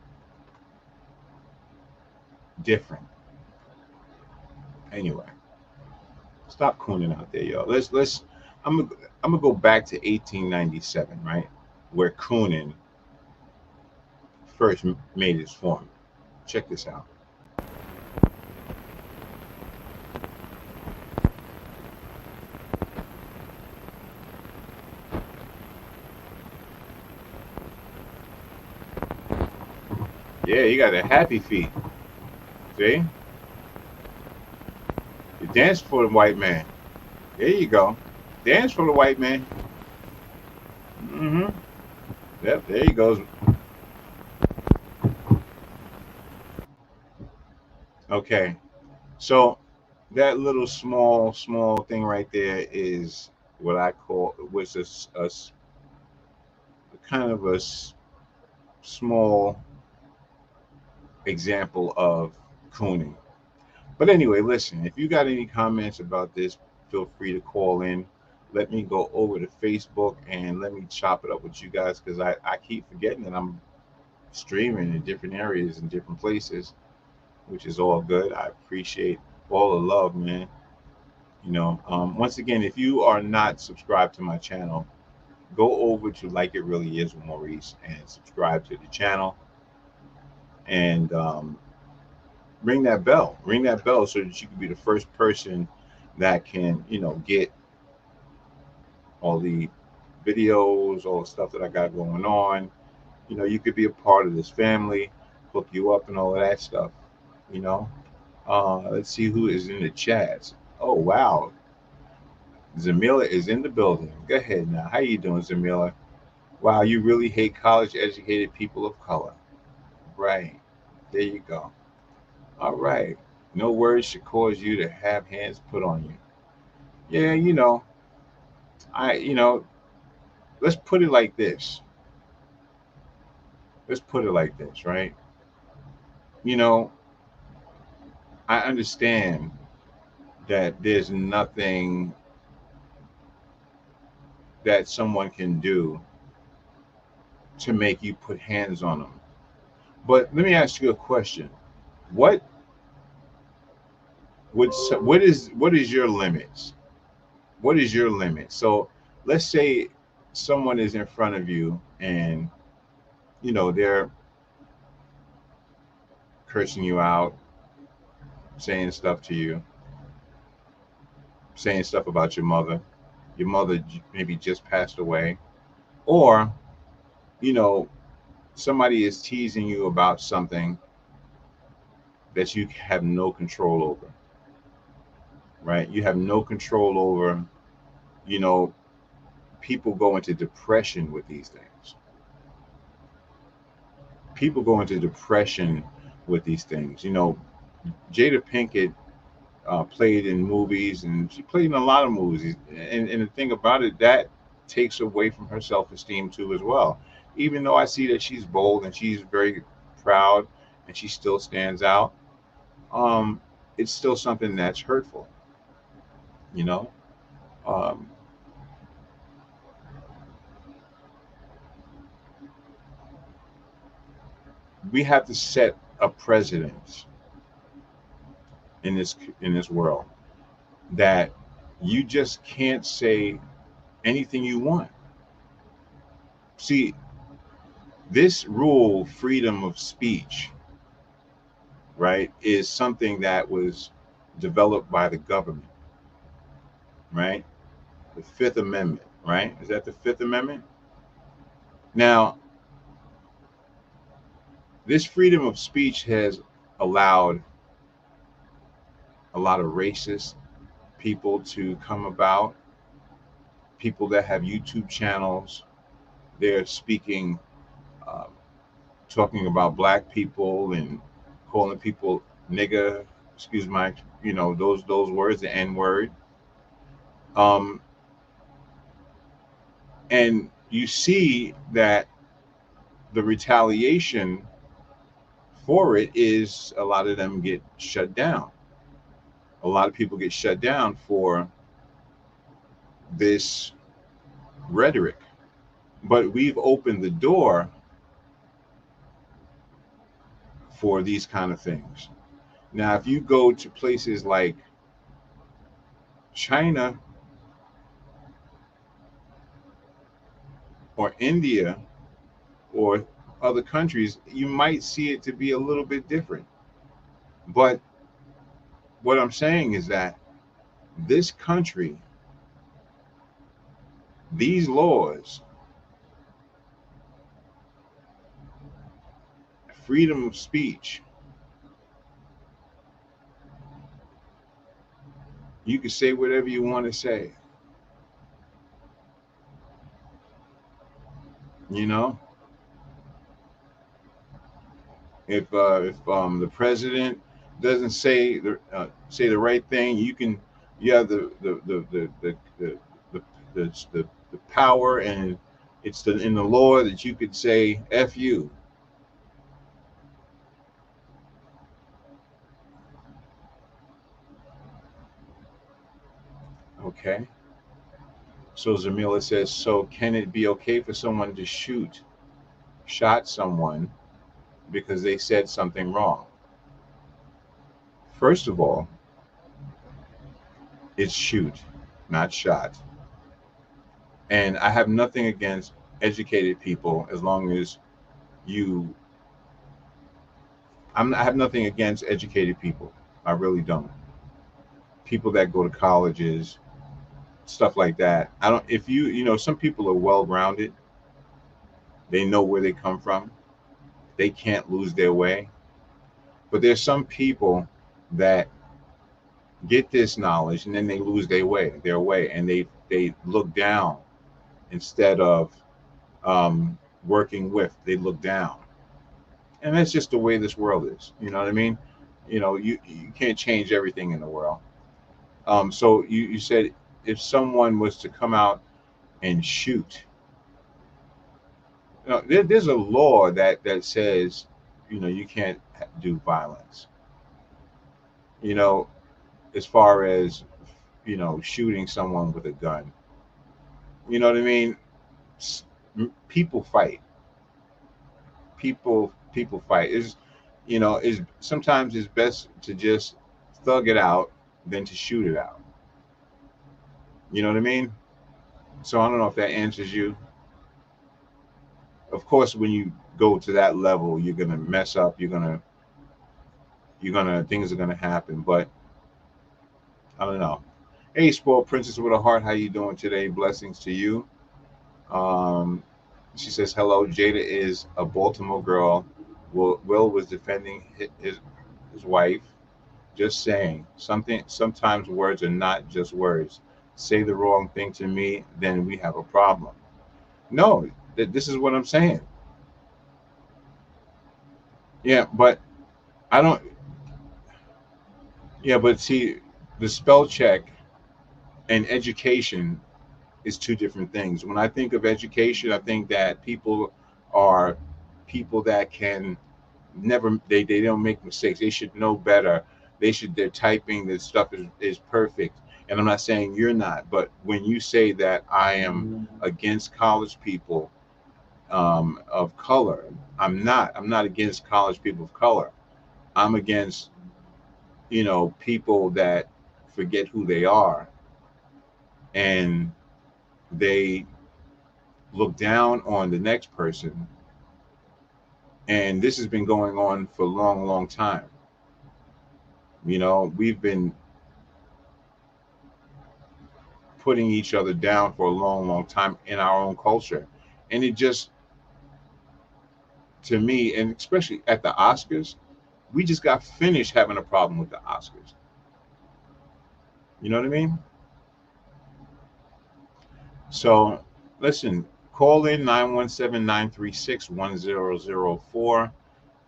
Speaker 1: different. Anyway, stop cooning out there, yo. Let's. I'm gonna go back to 1897, right, where cooning first made its form. Check this out. Yeah, you got a happy feet. See, you dance for the white man. There you go. Dance for the white man. Mm-hmm. Yep, there he goes. Okay, so that little small thing right there is what I call was kind of small example of cooning. But anyway, listen, if you got any comments about this, feel free to call in. Let me go over to Facebook and let me chop it up with you guys, because I keep forgetting that I'm streaming in different areas and different places, which is all good. I appreciate all the love, man. Once again, if you are not subscribed to my channel, go over to Like It Really Is with Maurice and subscribe to the channel, and ring that bell. Ring that bell so that you can be the first person that can, get all the videos, all the stuff that I got going on. You could be a part of this family, hook you up and all of that stuff. You know. Let's see who is in the chats. Oh wow, Zamila is in the building. Go ahead now. How you doing, Zamila? Wow, you really hate college educated people of color. Right. There you go. All right. No words should cause you to have hands put on you. Yeah, I, let's put it like this. Let's put it like this, right? You know, I understand that there's nothing that someone can do to make you put hands on them. But let me ask you a question. What what is your limits? What is your limit? So let's say someone is in front of you and they're cursing you out, saying stuff to you, saying stuff about your mother. Your mother maybe just passed away, or you know somebody is teasing you about something that you have no control over, right? You have no control over. You know, people go into depression with these things. People go into depression with these things. Jada Pinkett played in movies, and she played in a lot of movies. And the thing about it, that takes away from her self-esteem too, as well. Even though I see that she's bold and she's very proud and she still stands out, um, it's still something that's hurtful. You know, um, we have to set a precedent in this world that you just can't say anything you want. See, this rule, freedom of speech, right, is something that was developed by the government, right? The Fifth Amendment, right? Is that the Fifth Amendment? Now, this freedom of speech has allowed a lot of racist people to come about, people that have YouTube channels. They're speaking, uh, talking about black people and calling people nigger, excuse my, those words, the N word. Um, and you see that the retaliation for it is a lot of them get shut down. A lot of people get shut down for this rhetoric. But we've opened the door for these kind of things. Now, if you go to places like China or India or other countries, you might see it to be a little bit different. But what I'm saying is that this country, these laws, freedom of speech, you can say whatever you want to say. You know, if the president doesn't say the right thing, you have the power, and it's in the law that you could say F you. Okay. So Zamila says, so can it be okay for someone to shot someone because they said something wrong? First of all, it's shoot, not shot. And I have nothing against educated people as long as you. I have nothing against educated people. I really don't. People that go to colleges, stuff like that. I don't. If some people are well grounded. They know where they come from. They can't lose their way. But there's some people that get this knowledge and then they lose their way, and they look down instead of working with. They look down, and that's just the way this world is. You know what I mean? You can't change everything in the world. So you said if someone was to come out and shoot, there's a law that says you can't do violence. As far as shooting someone with a gun. You know what I mean? People fight. People fight. Is sometimes it's best to just thug it out than to shoot it out. You know what I mean? So I don't know if that answers you. Of course, when you go to that level, you're gonna mess up. Things are gonna happen. But I don't know. Hey, spoiled princess with a heart, how you doing today? Blessings to you. She says hello. Jada is a Baltimore girl. Will was defending his wife. Just saying something. Sometimes words are not just words. Say the wrong thing to me, then we have a problem. No, this is what I'm saying. Yeah, but I don't. Yeah, but see, the spell check and education is two different things. When I think of education, I think that people are people that can never they don't make mistakes. They should know better. They're typing, this stuff is perfect. And I'm not saying you're not, but when you say that I am against college people of color, I'm not against college people of color. I'm against people that forget who they are, and they look down on the next person. And this has been going on for a long time. You know, we've been putting each other down for a long, long time in our own culture. And it just, to me, and especially at the Oscars, we just got finished having a problem with the Oscars. You know what I mean? So, listen, call in 917-936-1004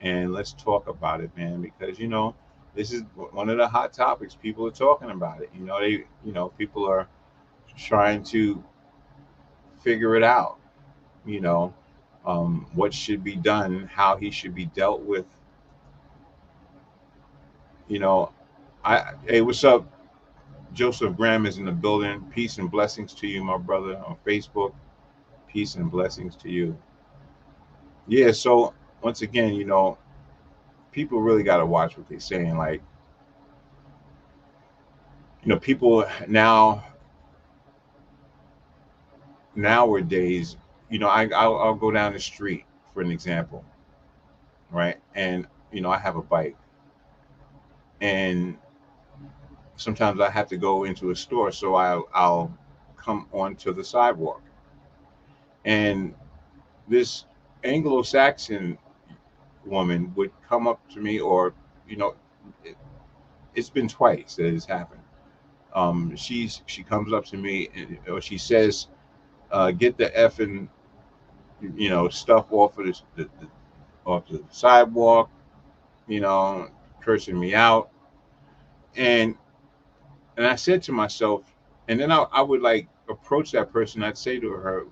Speaker 1: and let's talk about it, man, because, you know, this is one of the hot topics. People are talking about it. You know, people are trying to figure it out, you know, what should be done, how he should be dealt with. You know, hey, what's up? Joseph Graham is in the building. Peace and blessings to you, my brother, on Facebook. Peace and blessings to you. Yeah, so once again, you know, people really got to watch what they're saying. Like, you know, people nowadays, you know, I'll go down the street for an example, right? And you know, I have a bike, and sometimes I have to go into a store, so I'll come onto the sidewalk, and this Anglo-Saxon woman would come up to me, or you know, it, it's been twice that it's happened. She comes up to me, and, or she says, "Get the effing, you know, stuff off of off the sidewalk," you know, cursing me out, and I said to myself, and then I would like approach that person. I'd say to her,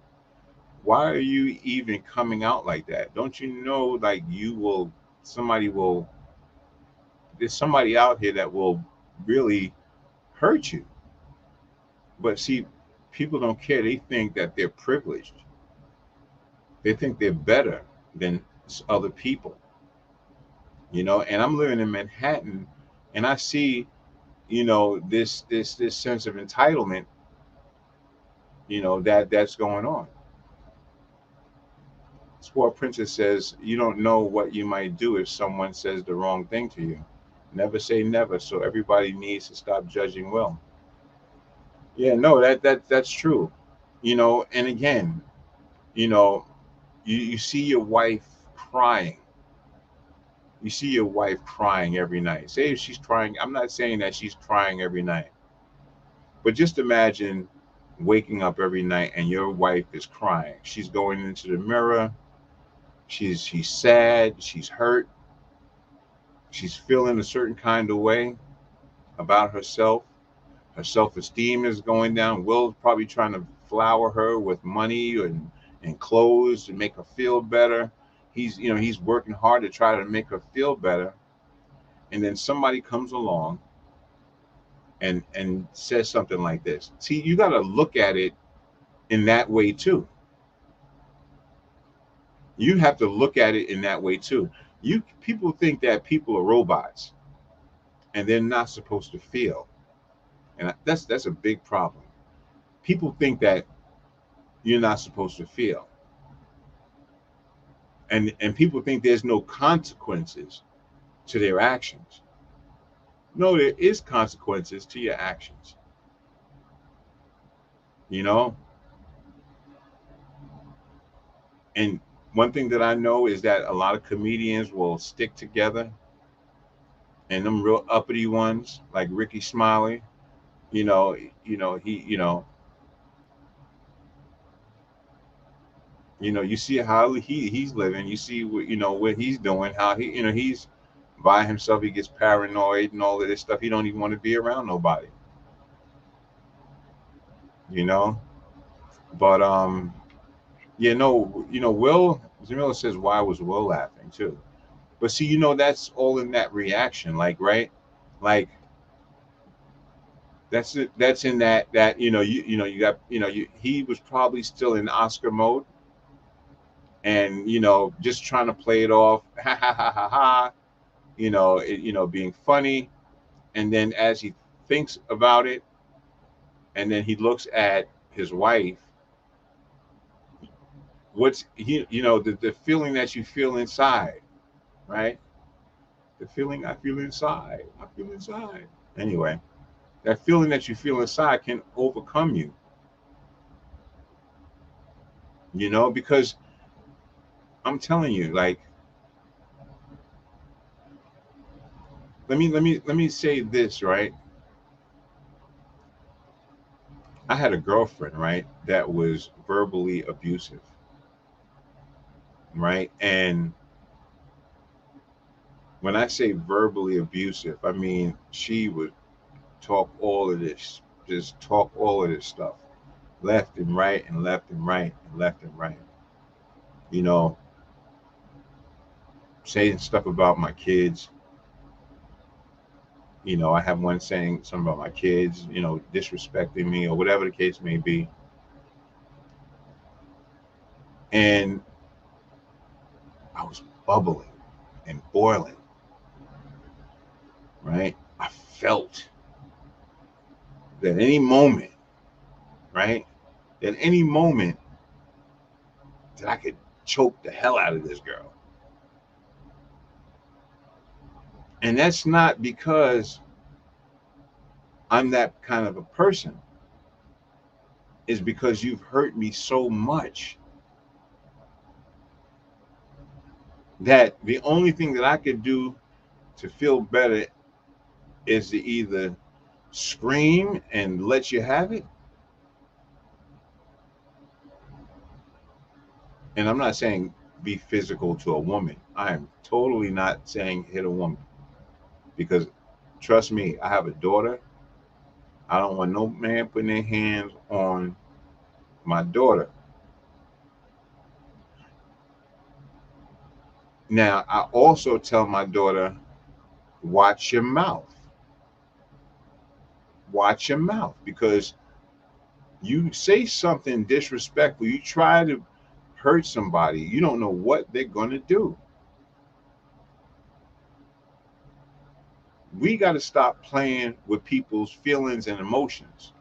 Speaker 1: "Why are you even coming out like that? Don't you know, like, you will, somebody will, there's somebody out here that will really hurt you." But see, people don't care. They think that they're privileged. They think they're better than other people, you know. And I'm living in Manhattan, and I see, you know, this sense of entitlement, you know, that's going on. Sport Princess says, "You don't know what you might do if someone says the wrong thing to you. Never say never. So everybody needs to stop judging Will." Yeah, no, that's true. You know, and again, you know, you see your wife crying. You see your wife crying every night. Say if she's crying, I'm not saying that she's crying every night, but just imagine waking up every night and your wife is crying. She's going into the mirror. She's sad. She's hurt. She's feeling a certain kind of way about herself. Her self-esteem is going down. Will's probably trying to flower her with money and clothes to make her feel better. He's working hard to try to make her feel better. And then somebody comes along and says something like this. See, you got to look at it in that way too. You have to look at it in that way too. People think that people are robots and they're not supposed to feel. And that's a big problem. People think that you're not supposed to feel. And people think there's no consequences to their actions. No, there is consequences to your actions. You know? And one thing that I know is that a lot of comedians will stick together, and them real uppity ones like Ricky Smiley, you know, you see how he's living, you see what he's doing, how he's by himself, he gets paranoid and all of this stuff. He don't even want to be around nobody, you know. But yeah, no, Will Jamila says, why was Will laughing too? But see, that's all in that reaction, like, right? Like, that's it. That's in that you got he was probably still in Oscar mode, and just trying to play it off, ha ha ha ha ha, being funny, and then as he thinks about it, and then he looks at his wife, what's the feeling that you feel inside, right? The feeling I feel inside. I feel inside. Anyway, that feeling that you feel inside can overcome you. You know, because I'm telling you, like, let me say this, right? I had a girlfriend, right, that was verbally abusive, right? And when I say verbally abusive, I mean she would talk all of this, just talk all of this stuff, left and right and left and right and left and right. You know, saying stuff about my kids. You know, I have one saying something about my kids, you know, disrespecting me or whatever the case may be. And I was bubbling and boiling, right? I felt that any moment, right? At any moment that I could choke the hell out of this girl. And that's not because I'm that kind of a person. It's because you've hurt me so much that the only thing that I could do to feel better is to either scream and let you have it. And I'm not saying be physical to a woman. I am totally not saying hit a woman because trust me, I have a daughter. I don't want no man putting their hands on my daughter. Now, I also tell my daughter, watch your mouth. Watch your mouth because you say something disrespectful, you try to hurt somebody, you don't know what they're going to do. We got to stop playing with people's feelings and emotions.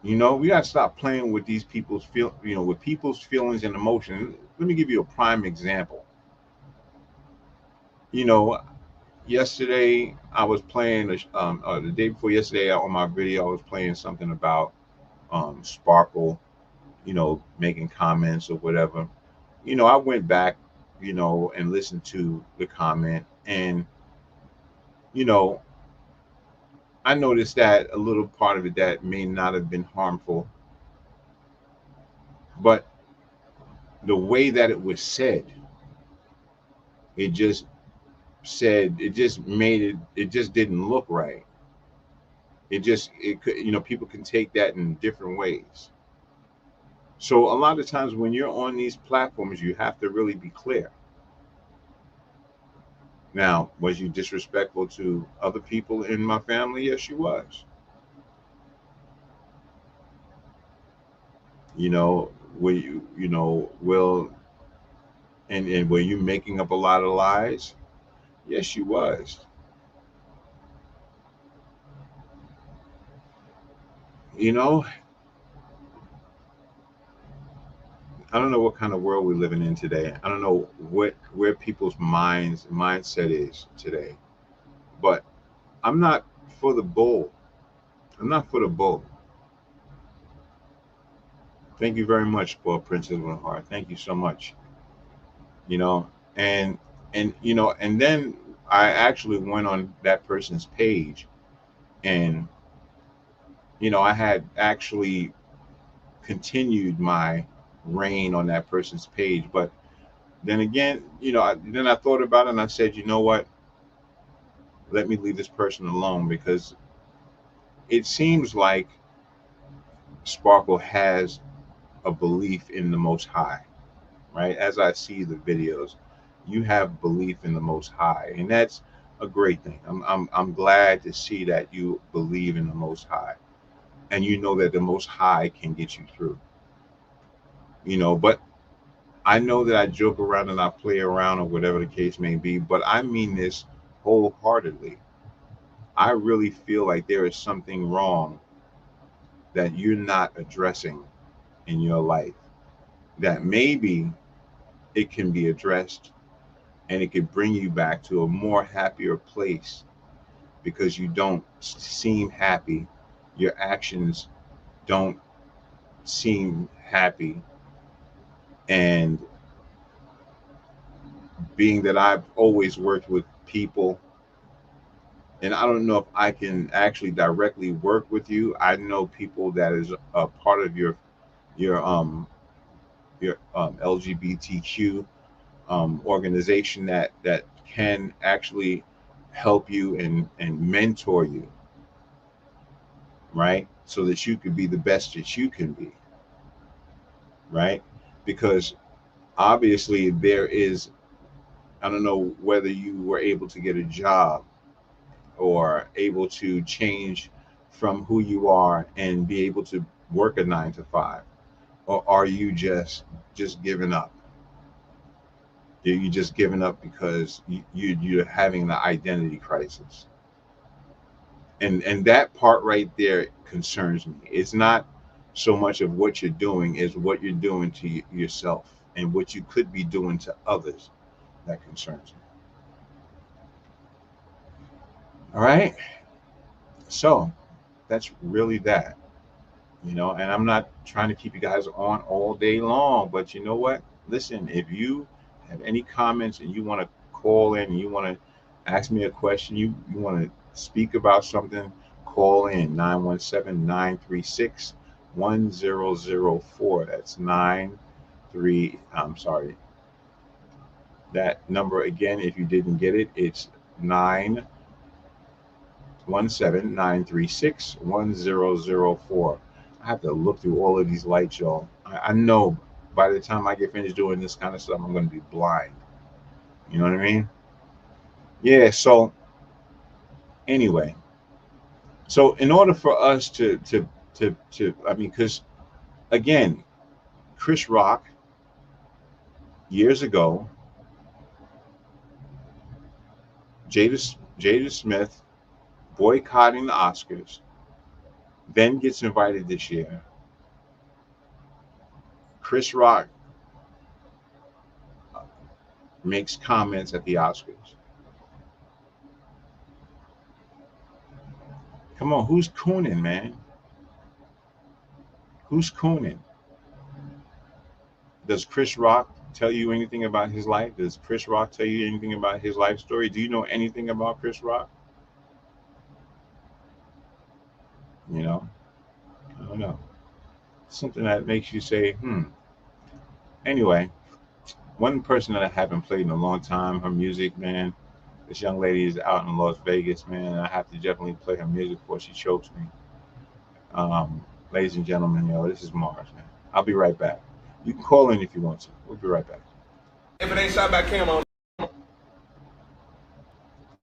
Speaker 1: You know, we got to stop playing with these people's with people's feelings and emotions. Let me give you a prime example. You know, yesterday I was playing, the day before yesterday on my video, I was playing something about Sparkle, you know, making comments or whatever. You know, I went back, you know, and listened to the comment, and you know, I noticed that a little part of it that may not have been harmful, but the way that it was said, it just it just made it just didn't look right. It could, you know, people can take that in different ways. So a lot of times when you're on these platforms, you have to really be clear. Now, was you disrespectful to other people in my family? Yes, you was. You know, were you, you know, well, and were you making up a lot of lies? Yes, you was. You know, I don't know what kind of world we're living in today. I don't know where people's mindset is today. But I'm not for the bull. I'm not for the bull. Thank you very much for Princess with a Heart. Thank you so much. You know, and you know, and then I actually went on that person's page, and you know, I had actually continued my reign on that person's page. But then again, you know, then I thought about it and I said, you know what? Let me leave this person alone because it seems like Sparkle has a belief in the Most High, right? As I see the videos, you have belief in the Most High, and that's a great thing. I'm glad to see that you believe in the Most High, and you know that the Most High can get you through. You know, but I know that I joke around and I play around or whatever the case may be, but I mean this wholeheartedly. I really feel like there is something wrong that you're not addressing in your life, that maybe it can be addressed and it could bring you back to a more happier place because you don't seem happy. Your actions don't seem happy. And being that I've always worked with people, and I don't know if I can actually directly work with you. I know people that is a part of your LGBTQ organization that can actually help you and mentor you, right? So that you can be the best that you can be, right? Because obviously there is, I don't know whether you were able to get a job or able to change from who you are and be able to work a 9 to 5, or are you just giving up? You're just giving up because you're having an identity crisis, and that part right there concerns me. It's not so much of what you're doing as what you're doing to yourself and what you could be doing to others that concerns me. All right, so that's really that, and I'm not trying to keep you guys on all day long, but you know what? Listen, if you have any comments and you want to call in and you want to ask me a question, you want to speak about something, call in 917-936-1004. That's 93. I'm sorry. That number again, if you didn't get it, it's 917-936-1004. I have to look through all of these lights, y'all. I know by the time I get finished doing this kind of stuff, I'm going to be blind. You know what I mean? Yeah. So anyway, so in order for us to I mean, because again, Chris Rock years ago, Jada Smith boycotting the Oscars, then gets invited this year. Chris Rock makes comments at the Oscars. Come on, who's cooning, man? Who's cooning? Does Chris Rock tell you anything about his life? Does Chris Rock tell you anything about his life story? Do you know anything about Chris Rock? I don't know. Something that makes you say, Anyway, one person that I haven't played in a long time, her music, man. This young lady is out in Las Vegas, man. I have to definitely play her music before she chokes me. Ladies and gentlemen, this is Maurice, man. I'll be right back. You can call in if you want to. We'll be right back.
Speaker 7: If it ain't shot by cam, I don't know.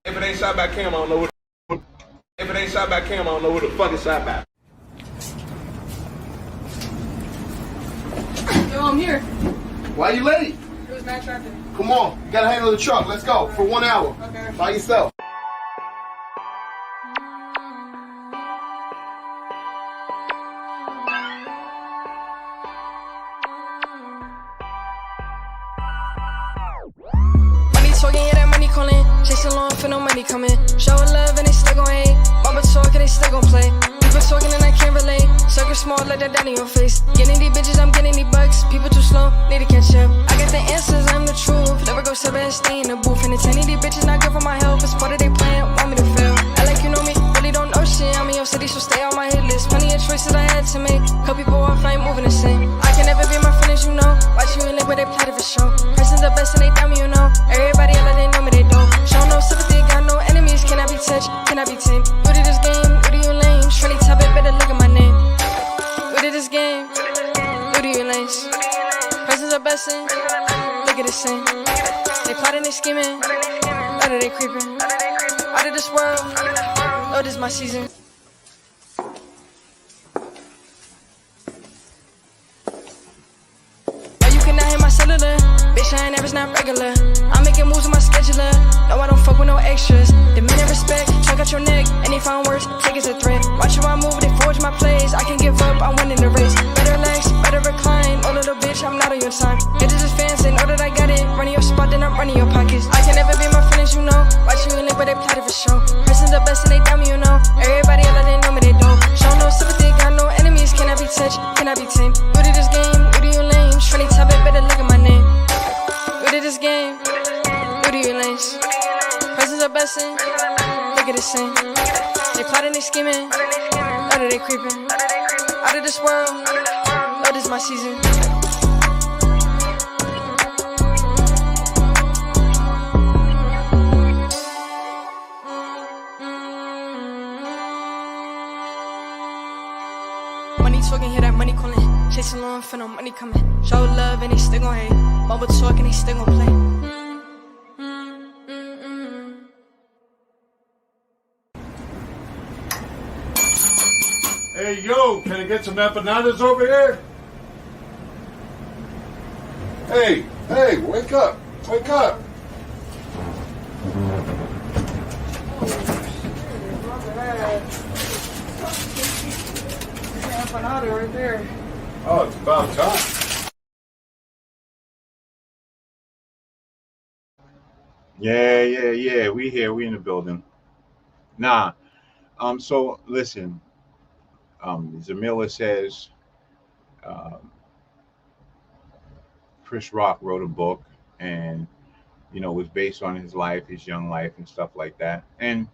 Speaker 7: If it ain't shot by cam, I don't know what. If it ain't shot by cam, I don't know what the fuck it's shot by.
Speaker 8: Yo, I'm here.
Speaker 9: Why you late?
Speaker 8: It was bad traffic.
Speaker 9: Come on, you gotta handle the truck. Let's go for 1 hour.
Speaker 8: Okay.
Speaker 9: By yourself.
Speaker 8: Money talking, yeah, that money calling. Chasing long for no money coming. Showing love and they still gon' hate. Mama talking, they still gon' play. People talking and I can't relate. Circle small like that down in your face. Getting these bitches, I'm getting these bucks. People too slow, need to catch up. I got the answers, I'm the truth. Never go sub and stay in the booth. And it's any of these bitches not good for my health. It's part of their plan, want me to fail. I like you know me, really don't know shit. I'm in your city, so stay on my hit list. Plenty of choices I had to make. Couple people off, I ain't moving the same. I can never be my friend, as you know. Watch you and live where they plotted for show. Person's the best and they tell me you know. Everybody else, they know me, they don't. Show no sympathy, got no enemies. Can I be touched? Can I be tamed? New to this game, new to you lame. Shorty top it, better look at my name. New to this game, new to you lanes. Person's the best and look at the same. They plotting, they scheming, better they creeping. Out of this world, oh, this is my season. Cellular. Bitch, I ain't never not regular. I'm making moves with my scheduler. No, I don't fuck with no extras. Demand respect, check out your neck. Any found words, take it as a threat. Watch how I move, they forge my plays. I can give up, I'm winning the race. Better relax, better recline. Oh, little bitch, I'm not on your time. Bitches is fans, they know that I got it. Running your spot, then I'm running your pockets. I touch, can I be tamed? New to this game, new to you lame. Shorty top it, better look at my name. New to this game, new to you lanes. Presents are blessing, look at the same. They plotting, they scheming, out of they creeping. Out of this world, oh, this my season. Money talking, hear that money calling. Chasing long, for no money coming. Show love and they still gon' hate. Mama talk and they still gon' play.
Speaker 9: Hey, yo, can I get some empanadas over here? Hey, wake up. Wake up.
Speaker 10: Empanada right there.
Speaker 9: Oh, it's about time.
Speaker 1: Yeah. We here. We in the building. Nah. So listen. Zamila says Chris Rock wrote a book, and was based on his life, his young life, and stuff like that. And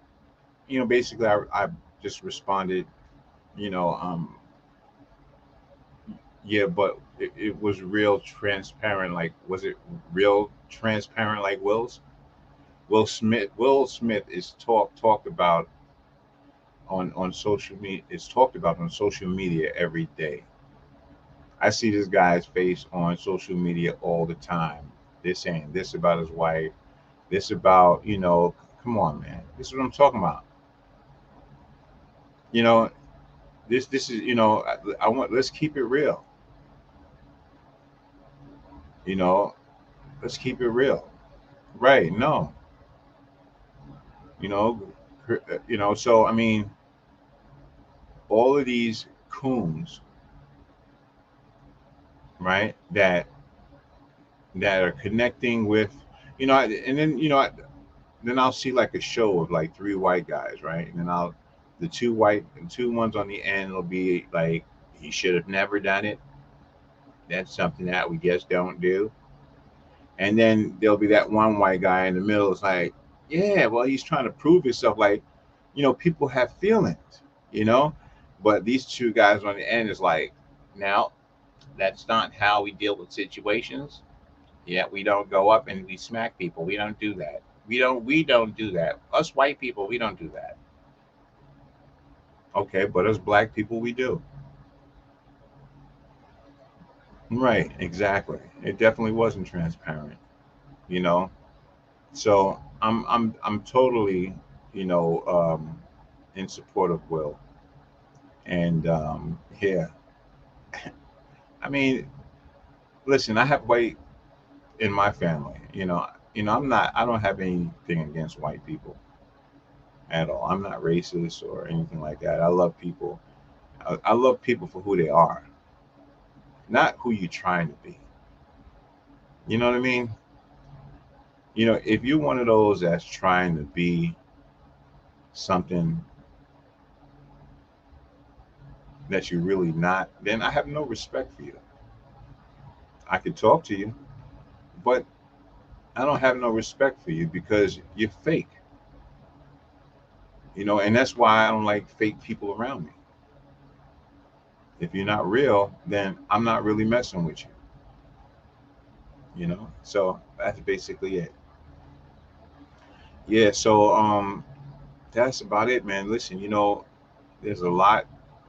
Speaker 1: basically, I just responded, yeah, but it was real transparent. Like, was it real transparent like Will's? Will Smith is talked about on social media. It's talked about on social media every day. I see this guy's face on social media all the time. They're saying this about his wife, this about, come on, man. This is what I'm talking about. This is, I want, let's keep it real. Let's keep it real. Right. No. So, I mean, all of these coons, right, that are connecting with, and then, then I'll see like a show of like 3 white guys, right? And then the 2 ones on the end will be like, he should have never done it. That's something that we just don't do. And then there'll be that one white guy in the middle. It's like, yeah, well, he's trying to prove himself. Like, people have feelings, but these 2 guys on the end is like, now, that's not how we deal with situations. Yeah, we don't go up and we smack people. We don't do that. We don't do that. Us white people, we don't do that. Okay, but us black people, we do. Right, exactly. It definitely wasn't transparent, So I'm totally, in support of Will. And yeah. I mean, listen, I have white in my family. I don't have anything against white people at all. I'm not racist or anything like that. I love people. I love people for who they are, not who you're trying to be. You know what I mean? If you're one of those that's trying to be something that you're really not, then I have no respect for you. I could talk to you, but I don't have no respect for you because you're fake. And that's why I don't like fake people around me. If you're not real, then I'm not really messing with you. So that's basically it. Yeah, so that's about it, man. Listen, there's a lot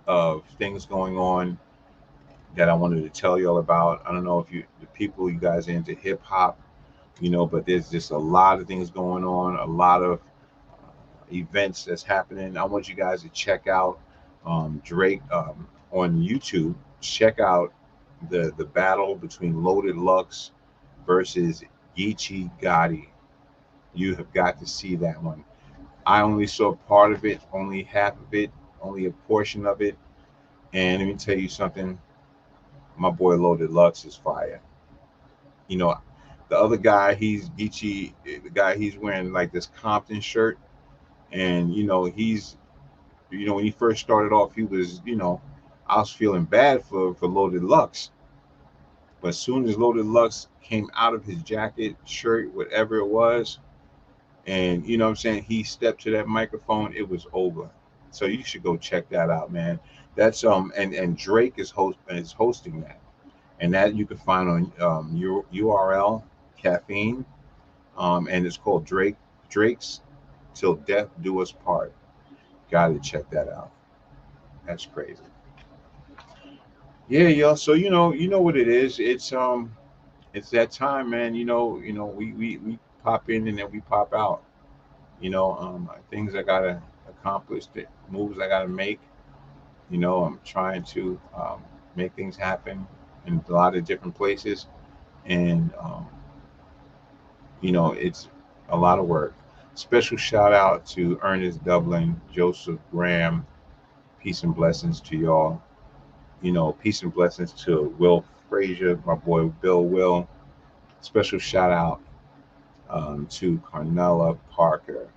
Speaker 1: of things going on that I wanted to tell y'all about. I don't know if you guys are into hip hop, but there's just a lot of things going on, a lot of events that's happening. I want you guys to check out Drake on YouTube. Check out the battle between Loaded Lux versus Geechee Gotti. You have got to see that one. I only saw part of it, only half of it, only a portion of it. And let me tell you something. My boy Loaded Lux is fire. The other guy, he's Geechee, the guy, he's wearing like this Compton shirt. And, he's, when he first started off, he was, I was feeling bad for Loaded Lux. But as soon as Loaded Lux came out of his jacket, shirt, whatever it was, and you know what I'm saying, he stepped to that microphone, it was over. So you should go check that out, man. That's and Drake is hosting that, and that you can find on URL Caffeine, and it's called Drake's Till Death Do Us Part. Gotta check that out. That's crazy. Yeah, yo. So you know what it is. It's that time, man. We pop in and then we pop out. Things I gotta accomplish, the moves I gotta make. I'm trying to make things happen in a lot of different places, and it's a lot of work. Special shout out to Ernest Dublin, Joseph Graham. Peace and blessings to y'all. Peace and blessings to Will Frazier, my boy Bill Will. Special shout out to Carnella Parker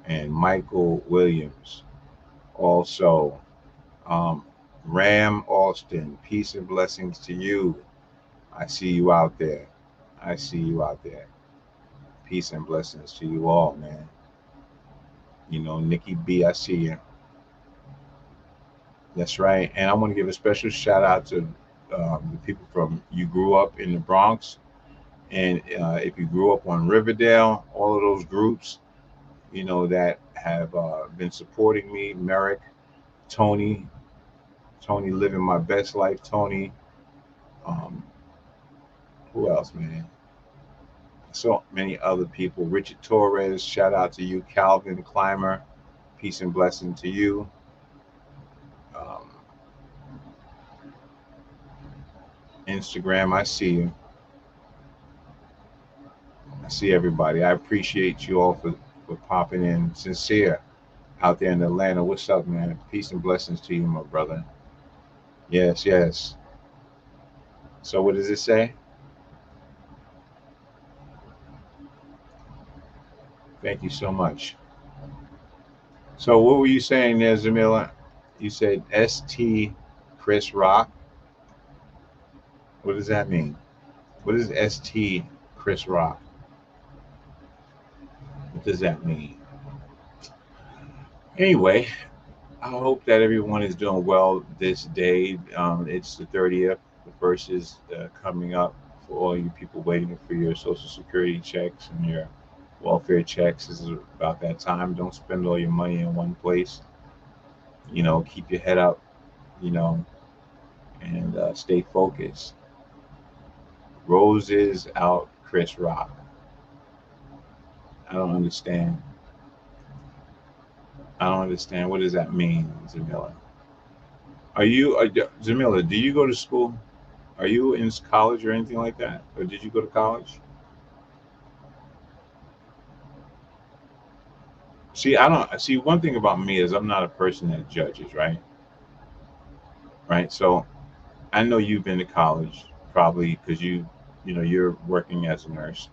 Speaker 1: and Michael Williams. Also, Ram Alston, peace and blessings to you. I see you out there. I see you out there. Peace and blessings to you all, man. Nikki B, I see you. That's right. And I want to give a special shout out to the people from You Grew Up in the Bronx. And if you grew up on Riverdale, all of those groups, that have been supporting me, Merrick, Tony living my best life, Tony. Who else, man? So many other people. Richard Torres, shout out to you. Calvin Clymer, peace and blessing to you. Instagram, I see you. I see everybody. I appreciate you all for popping in. Sincere out there in Atlanta. What's up, man? Peace and blessings to you, my brother. Yes, yes. So what does it say? Thank you so much. So what were you saying there, Zamila? You said ST Chris Rock. What does that mean? What is ST Chris Rock? What does that mean? Anyway, I hope that everyone is doing well this day. It's the 30th. The first is coming up for all you people waiting for your Social Security checks and your welfare checks. This is about that time. Don't spend all your money in one place. Keep your head up, and stay focused. Roses out, Chris Rock. I don't understand. What does that mean, Jamila? Jamila, do you go to school? Are you in college or anything like that? Or did you go to college? See, one thing about me is I'm not a person that judges, right? Right. So I know you've been to college probably because you're working as a nurse.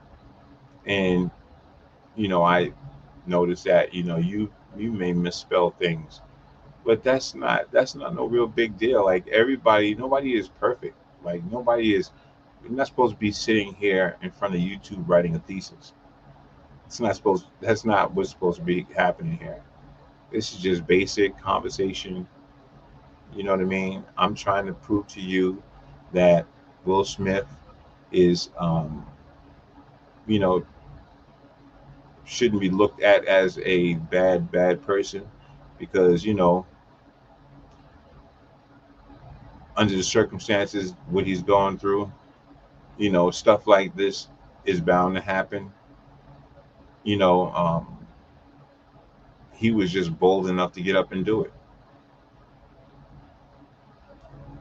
Speaker 1: And, I noticed that, you may misspell things, but that's not no real big deal. Like nobody is perfect. Like you're not supposed to be sitting here in front of YouTube writing a thesis. That's not what's supposed to be happening here. This is just basic conversation. You know what I mean? I'm trying to prove to you that Will Smith is, shouldn't be looked at as a bad person because, under the circumstances, what he's going through, stuff like this is bound to happen. He was just bold enough to get up and do it.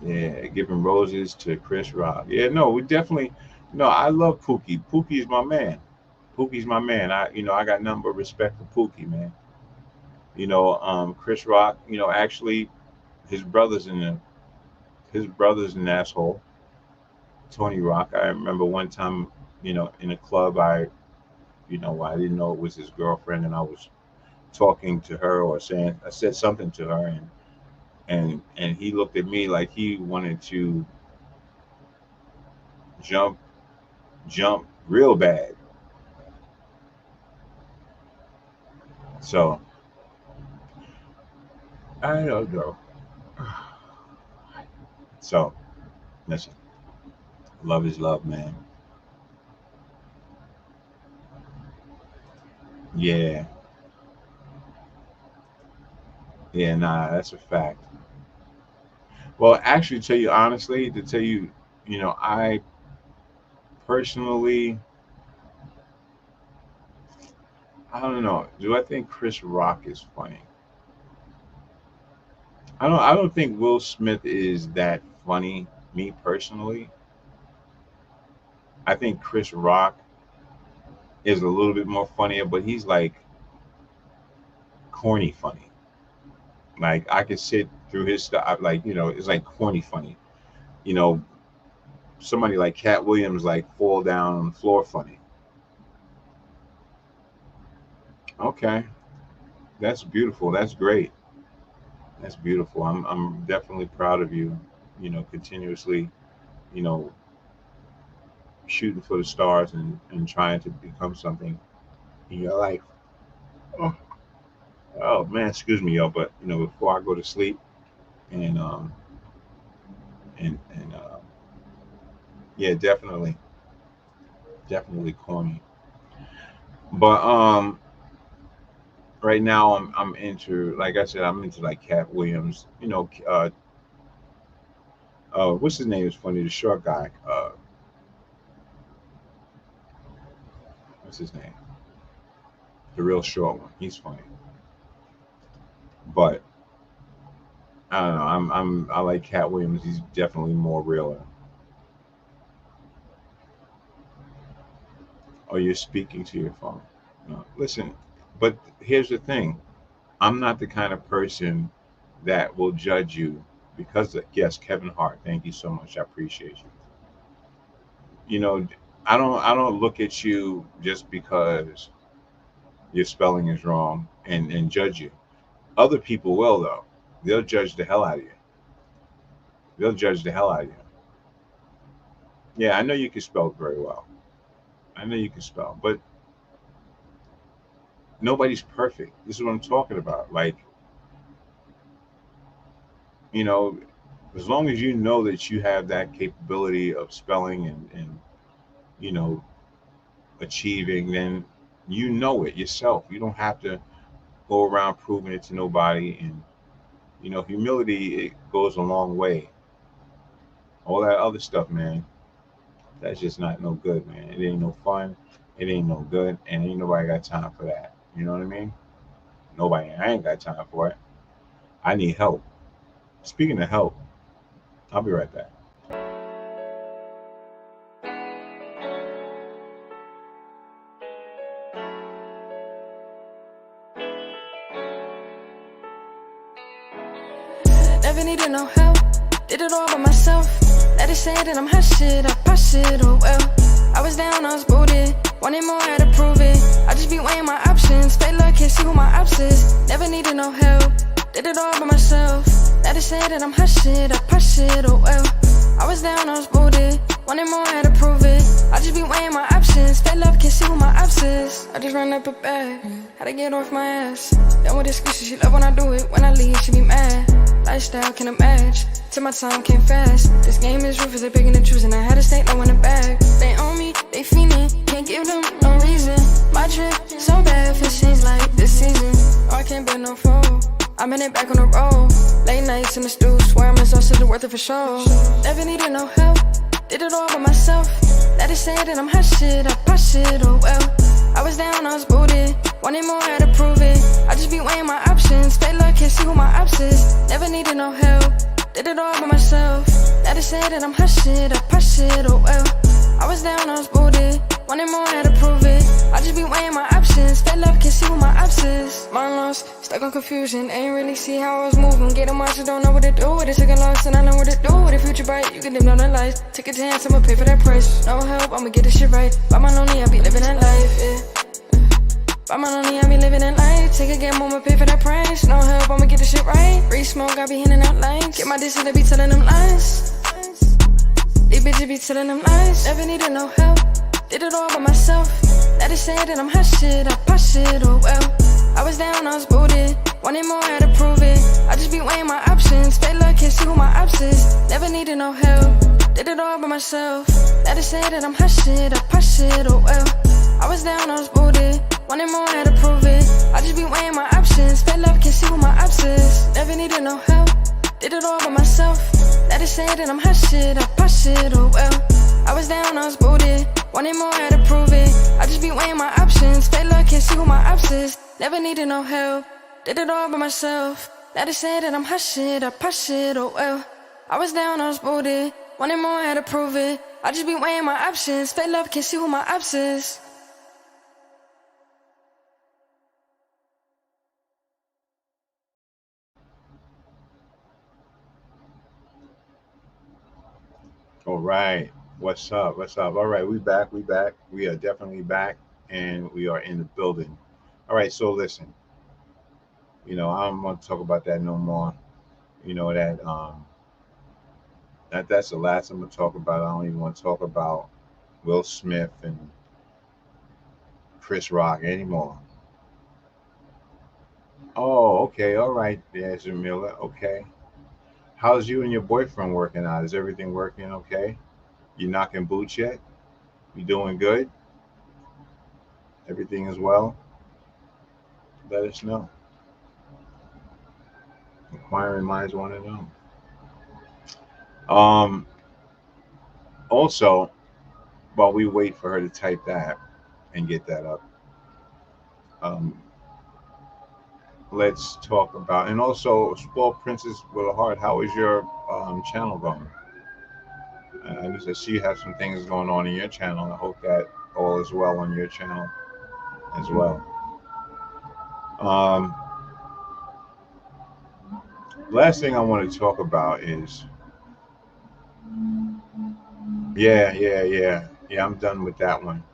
Speaker 1: Yeah, giving roses to Chris Rock. Yeah, no, we definitely, no, I love Pookie. Pookie's my man. Pookie's my man. I got nothing but respect for Pookie, man. Chris Rock, actually, his brother's an asshole. Tony Rock. I remember one time, in a club, I didn't know it was his girlfriend, and I was talking to her or I said something to her, and he looked at me like he wanted to jump real bad. So I don't know. So listen, love is love, man. Yeah, nah, that's a fact. Well, actually, to tell you honestly, I personally, I don't know. Do I think Chris Rock is funny? I don't think Will Smith is that funny, me personally. I think Chris Rock is a little bit more funnier, but he's like corny funny. Like I could sit through his stuff, like, it's like corny funny. Somebody like Cat Williams like fall down on the floor funny. Okay, that's beautiful. That's great. That's beautiful. I'm definitely proud of you. Continuously, you know, shooting for the stars and trying to become something in your life. Oh man, excuse me, y'all. But before I go to sleep, and yeah, definitely corny. But right now I'm into, like I said, I'm into like Cat Williams. What's his name is funny, the short guy. What's his name? The real short one. He's funny. But I don't know. I like Cat Williams. He's definitely more realer. Oh, you're speaking to your phone. No, listen. But here's the thing. I'm not the kind of person that will judge you because yes, Kevin Hart. Thank you so much. I appreciate you. I don't look at you just because your spelling is wrong and judge you. Other people will, though. They'll judge the hell out of you. Yeah, I know you can spell very well. But nobody's perfect. This is what I'm talking about. Like, as long as you know that you have that capability of spelling and achieving, then you know it yourself. You don't have to go around proving it to nobody. And humility, it goes a long way. All that other stuff, man, that's just not no good, man. It ain't no fun. It ain't no good, and ain't nobody got time for that. You know what I mean? I ain't got time for it. I need help. Speaking of help, I'll be right back.
Speaker 8: Never needed no help, did it all by myself. Let it say that I'm hot shit, I pop shit, oh well. I was down, I was booted, wanted more, had to prove it. I just be weighing my options, fake love, can't see who my ops is. Never needed no help, did it all by myself. Let it say that I'm hot shit, I pop shit, oh well. I was down, I was booted, wanted more, had to prove it. I just be weighing my options, fake love, can't see who my ops is. I just ran up a bag, had to get off my ass. Done with excuses, she love when I do it, when I leave, she be mad. Lifestyle can match, till my time came fast. This game is ruthless, they picking and choosing. I had to stay low in the bag. They own me, they fiending, can't give them no reason. My trip so bad for scenes like this season. Oh, I can't bet no foe, I'm in it back on the road. Late nights in the stew, swear I'm exhausted, the worth it for sure. Never needed no help, did it all by myself. Let it say that I'm hot shit, I pop shit, oh well. I was down, I was booted, wanted more, had to prove it. I just be weighing my options, fake love, can't see who my ops is. Never needed no help, did it all by myself. Let it say that I'm hot shit, I pop shit, oh well. I was down, I was booted, wanted more, had to prove it. I just be weighing my options, fake love, can't see who my ops is. Mind lost, stuck on confusion, ain't really see how I was moving. Get a monster, don't know what to do with it. Took a loss and I know what to do with it. Future bright, you can live on the life. Take a chance, I'ma pay for that price. No help, I'ma get this shit right. By my lonely, I be living that life, yeah. By my lonely, I be living in life. Take a game, I'ma pay for that price. No help, I'ma get the shit right. Free smoke, I be handing out lights. Get my dishes, they be telling them lies. These bitches be telling them lies. Never needed no help. Did it all by myself. Now they say that I'm hot shit, I pop shit, oh well. I was down, I was booted. Wanted more, had to prove it. I just be weighing my options. Fake love, can't see who my ops is. Never needed no help. Did it all by myself. Now they say that I'm hot shit, I pop shit, oh well. I was down, I was booted. Wanted more, had to prove it. I just be weighing my options. Fake love, can't see who my ops is. Never needed no help. Did it all by myself. Now they say that I'm hot shit, I pop shit, oh well. I was down, I was booted. Wanted more, had to prove it. I just be weighing my options. Fake love, can't see who my ops is. Never needed no help. Did it all by myself. Now they say that I'm hot shit, I pop shit, oh well. I was down, I was booted. Wanted more, had to prove it. I just be weighing my options. Fake love, can't see who my ops is.
Speaker 1: All right. What's up? What's up? All right, we back. We back. We are definitely back, and we are in the building. All right. So listen, I don't want to talk about that no more. That's the last I'm gonna talk about. I don't even want to talk about Will Smith and Chris Rock anymore. Oh, okay. All right, yeah, Jamila. Okay. How's you and your boyfriend working out? Is everything working okay? You knocking boots yet? You doing good? Everything is well? Let us know. Inquiring minds want to know. Um, Also, while we wait for her to type that and get that up, um, let's talk about, and also, Spoiled Princess with a Heart, how is your channel going? I see you have some things going on in your channel. I hope that all is well on your channel as well. Um, Last thing I want to talk about is, yeah. I'm done with that one.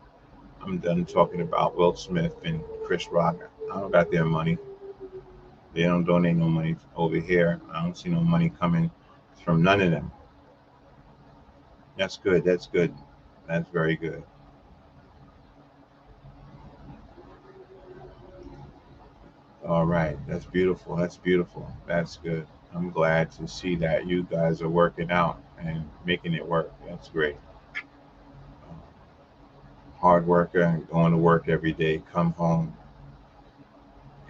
Speaker 1: I'm done talking about Will Smith and Chris Rock. I don't got their money. They don't donate no money over here. I don't see no money coming from none of them. That's good. That's good. That's very good. All right. That's beautiful. That's beautiful. That's good. I'm glad to see that you guys are working out and making it work. That's great. Hard worker, going to work every day, come home.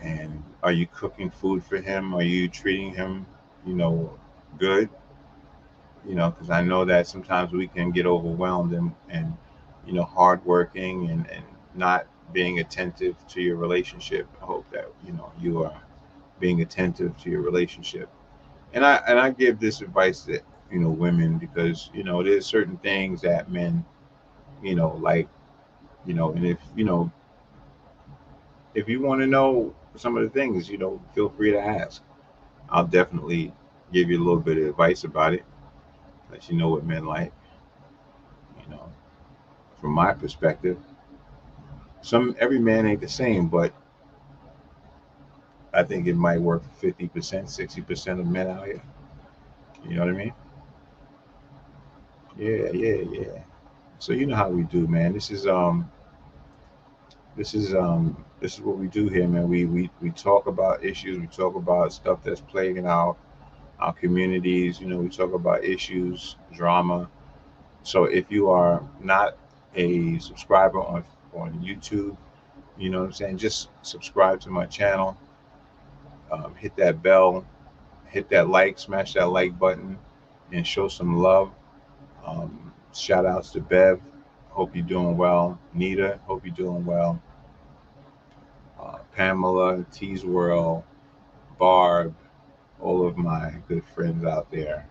Speaker 1: And are you cooking food for him? Are you treating him, good? Because I know that sometimes we can get overwhelmed and hardworking and not being attentive to your relationship. I hope that you are being attentive to your relationship. And I give this advice to women, because there's certain things that men like, and if you want to know some of the things, feel free to ask. I'll definitely give you a little bit of advice about it, let you know what men like. You know, from my perspective, every man ain't the same, but I think it might work for 50%, 60% of men out here. You know what I mean? Yeah. So you know how we do, man. This is what we do here, man. We talk about issues. We talk about stuff that's plaguing our communities. We talk about issues, drama. So if you are not a subscriber on YouTube, you know what I'm saying, just subscribe to my channel. Hit that bell, hit that like, smash that like button, and show some love. Shout outs to Bev. Hope you're doing well. Nita, hope you're doing well. Pamela, T's World, Barb, all of my good friends out there,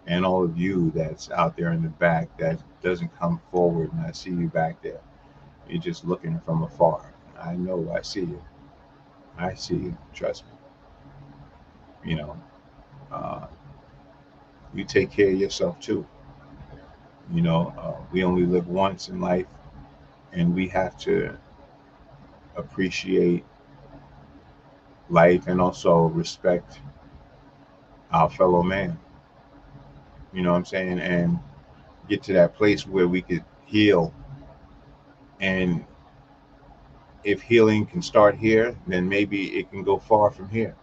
Speaker 1: and all of you that's out there in the back that doesn't come forward, and I see you back there. You're just looking from afar. I know, I see you. I see you, trust me. You take care of yourself too. We only live once in life, and we have to appreciate life and also respect our fellow man. You know what I'm saying? And get to that place where we could heal. And if healing can start here, then maybe it can go far from here.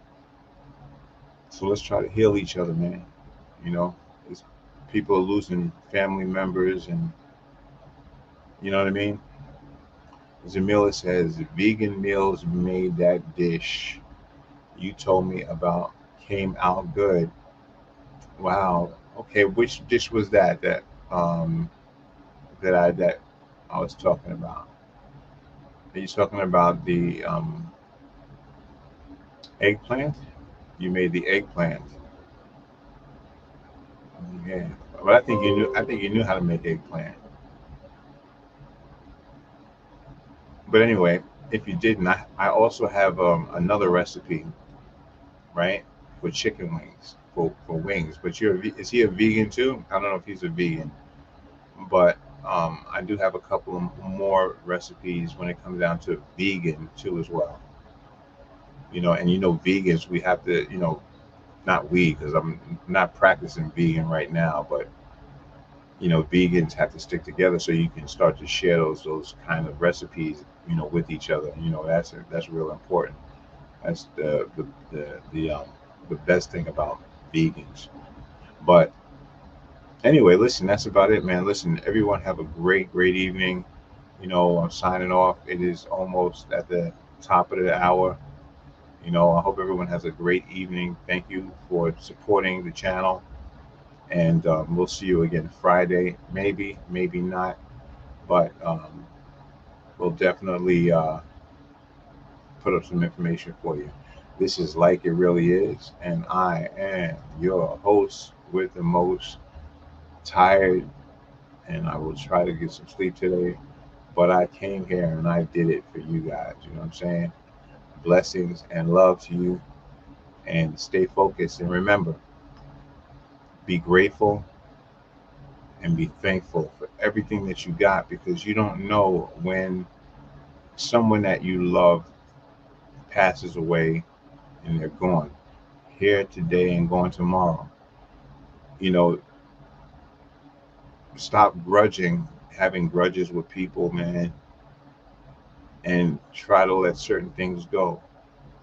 Speaker 1: So let's try to heal each other, man. You know, people are losing family members, and you know what I mean? Zamila says, vegan meals made that dish you told me about came out good. Wow. Okay, which dish was that I was talking about? Are you talking about the eggplant? You made the eggplant. Yeah, but I think you knew how to make eggplant. But anyway, if you didn't, I also have another recipe, right, for chicken wings, for wings. But is he a vegan too? I don't know if he's a vegan, but I do have a couple of more recipes when it comes down to vegan too as well. You know, and you know, vegans, we have to, you know, not we, because I'm not practicing vegan right now, but you know, vegans have to stick together so you can start to share those kind of recipes, you know, with each other. You know, that's real important. That's the best thing about vegans. But anyway, listen, that's about it, man. Listen, everyone have a great evening. You know, I'm signing off. It is almost at the top of the hour. You know, I hope everyone has a great evening. Thank you for supporting the channel. And we'll see you again Friday. Maybe not. But we'll definitely put up some information for you. This is Like It Really Is. And I am your host with the most, tired. And I will try to get some sleep today. But I came here and I did it for you guys. You know what I'm saying? Blessings and love to you, and stay focused, and remember, be grateful and be thankful for everything that you got, because you don't know when someone that you love passes away and they're gone, here today and gone tomorrow. You know, stop having grudges with people, man, and try to let certain things go.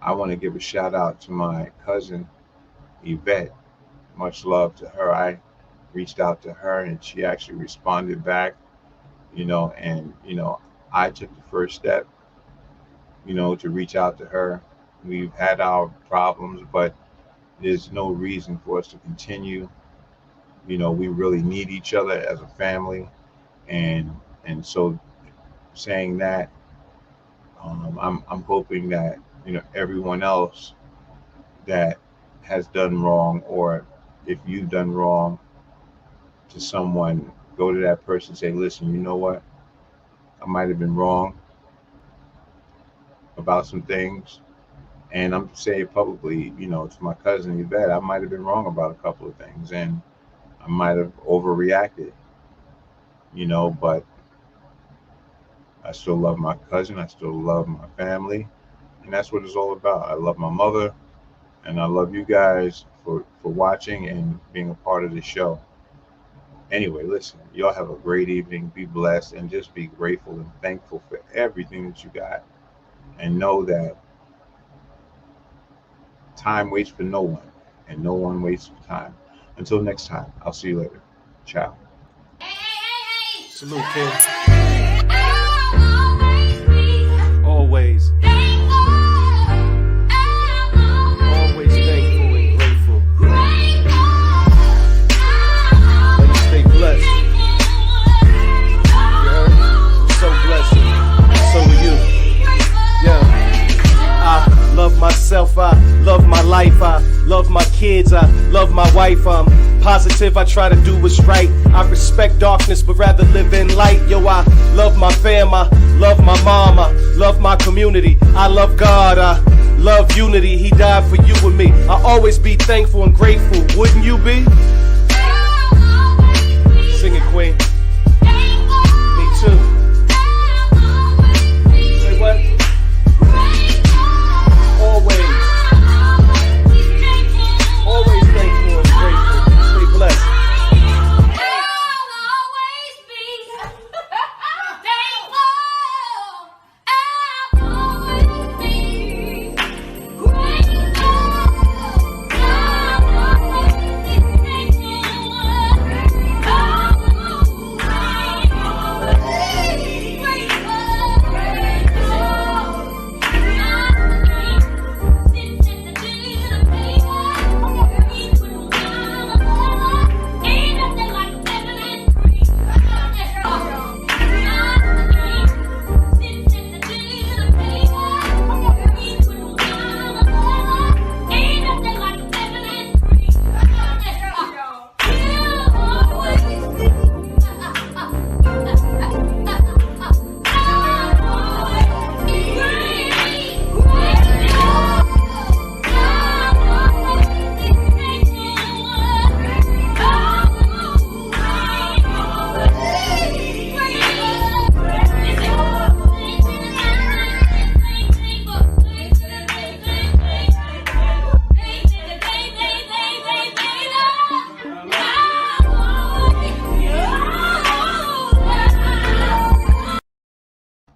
Speaker 1: I want to give a shout out to my cousin, Yvette. Much love to her. I reached out to her and she actually responded back, you know, and, you know, I took the first step, you know, to reach out to her. We've had our problems, but there's no reason for us to continue. You know, we really need each other as a family. And so saying that, I'm hoping that, you know, everyone else that has done wrong, or if you've done wrong to someone, go to that person and say, listen, you know what? I might have been wrong about some things. And I'm saying publicly, you know, to my cousin Yvette, I might have been wrong about a couple of things, and I might have overreacted, you know, but I still love my cousin. I still love my family. And that's what it's all about. I love my mother, and I love you guys for watching and being a part of the show. Anyway, listen, y'all have a great evening. Be blessed, and just be grateful and thankful for everything that you got. And know that time waits for no one, and no one waits for time. Until next time, I'll see you later. Ciao.
Speaker 2: Salute, kid. Always. Always thankful and grateful. Let us stay blessed. You heard? So blessed. So are you. Yeah. I love myself. I love my life. I love my kids. I love my wife. I'm positive. I try to do what's right. I respect darkness, but rather live in light. Yo, I love my fam. I love my mom. I love my community. I love God. I love unity. He died for you and me. I'll always be thankful and grateful. Wouldn't you be?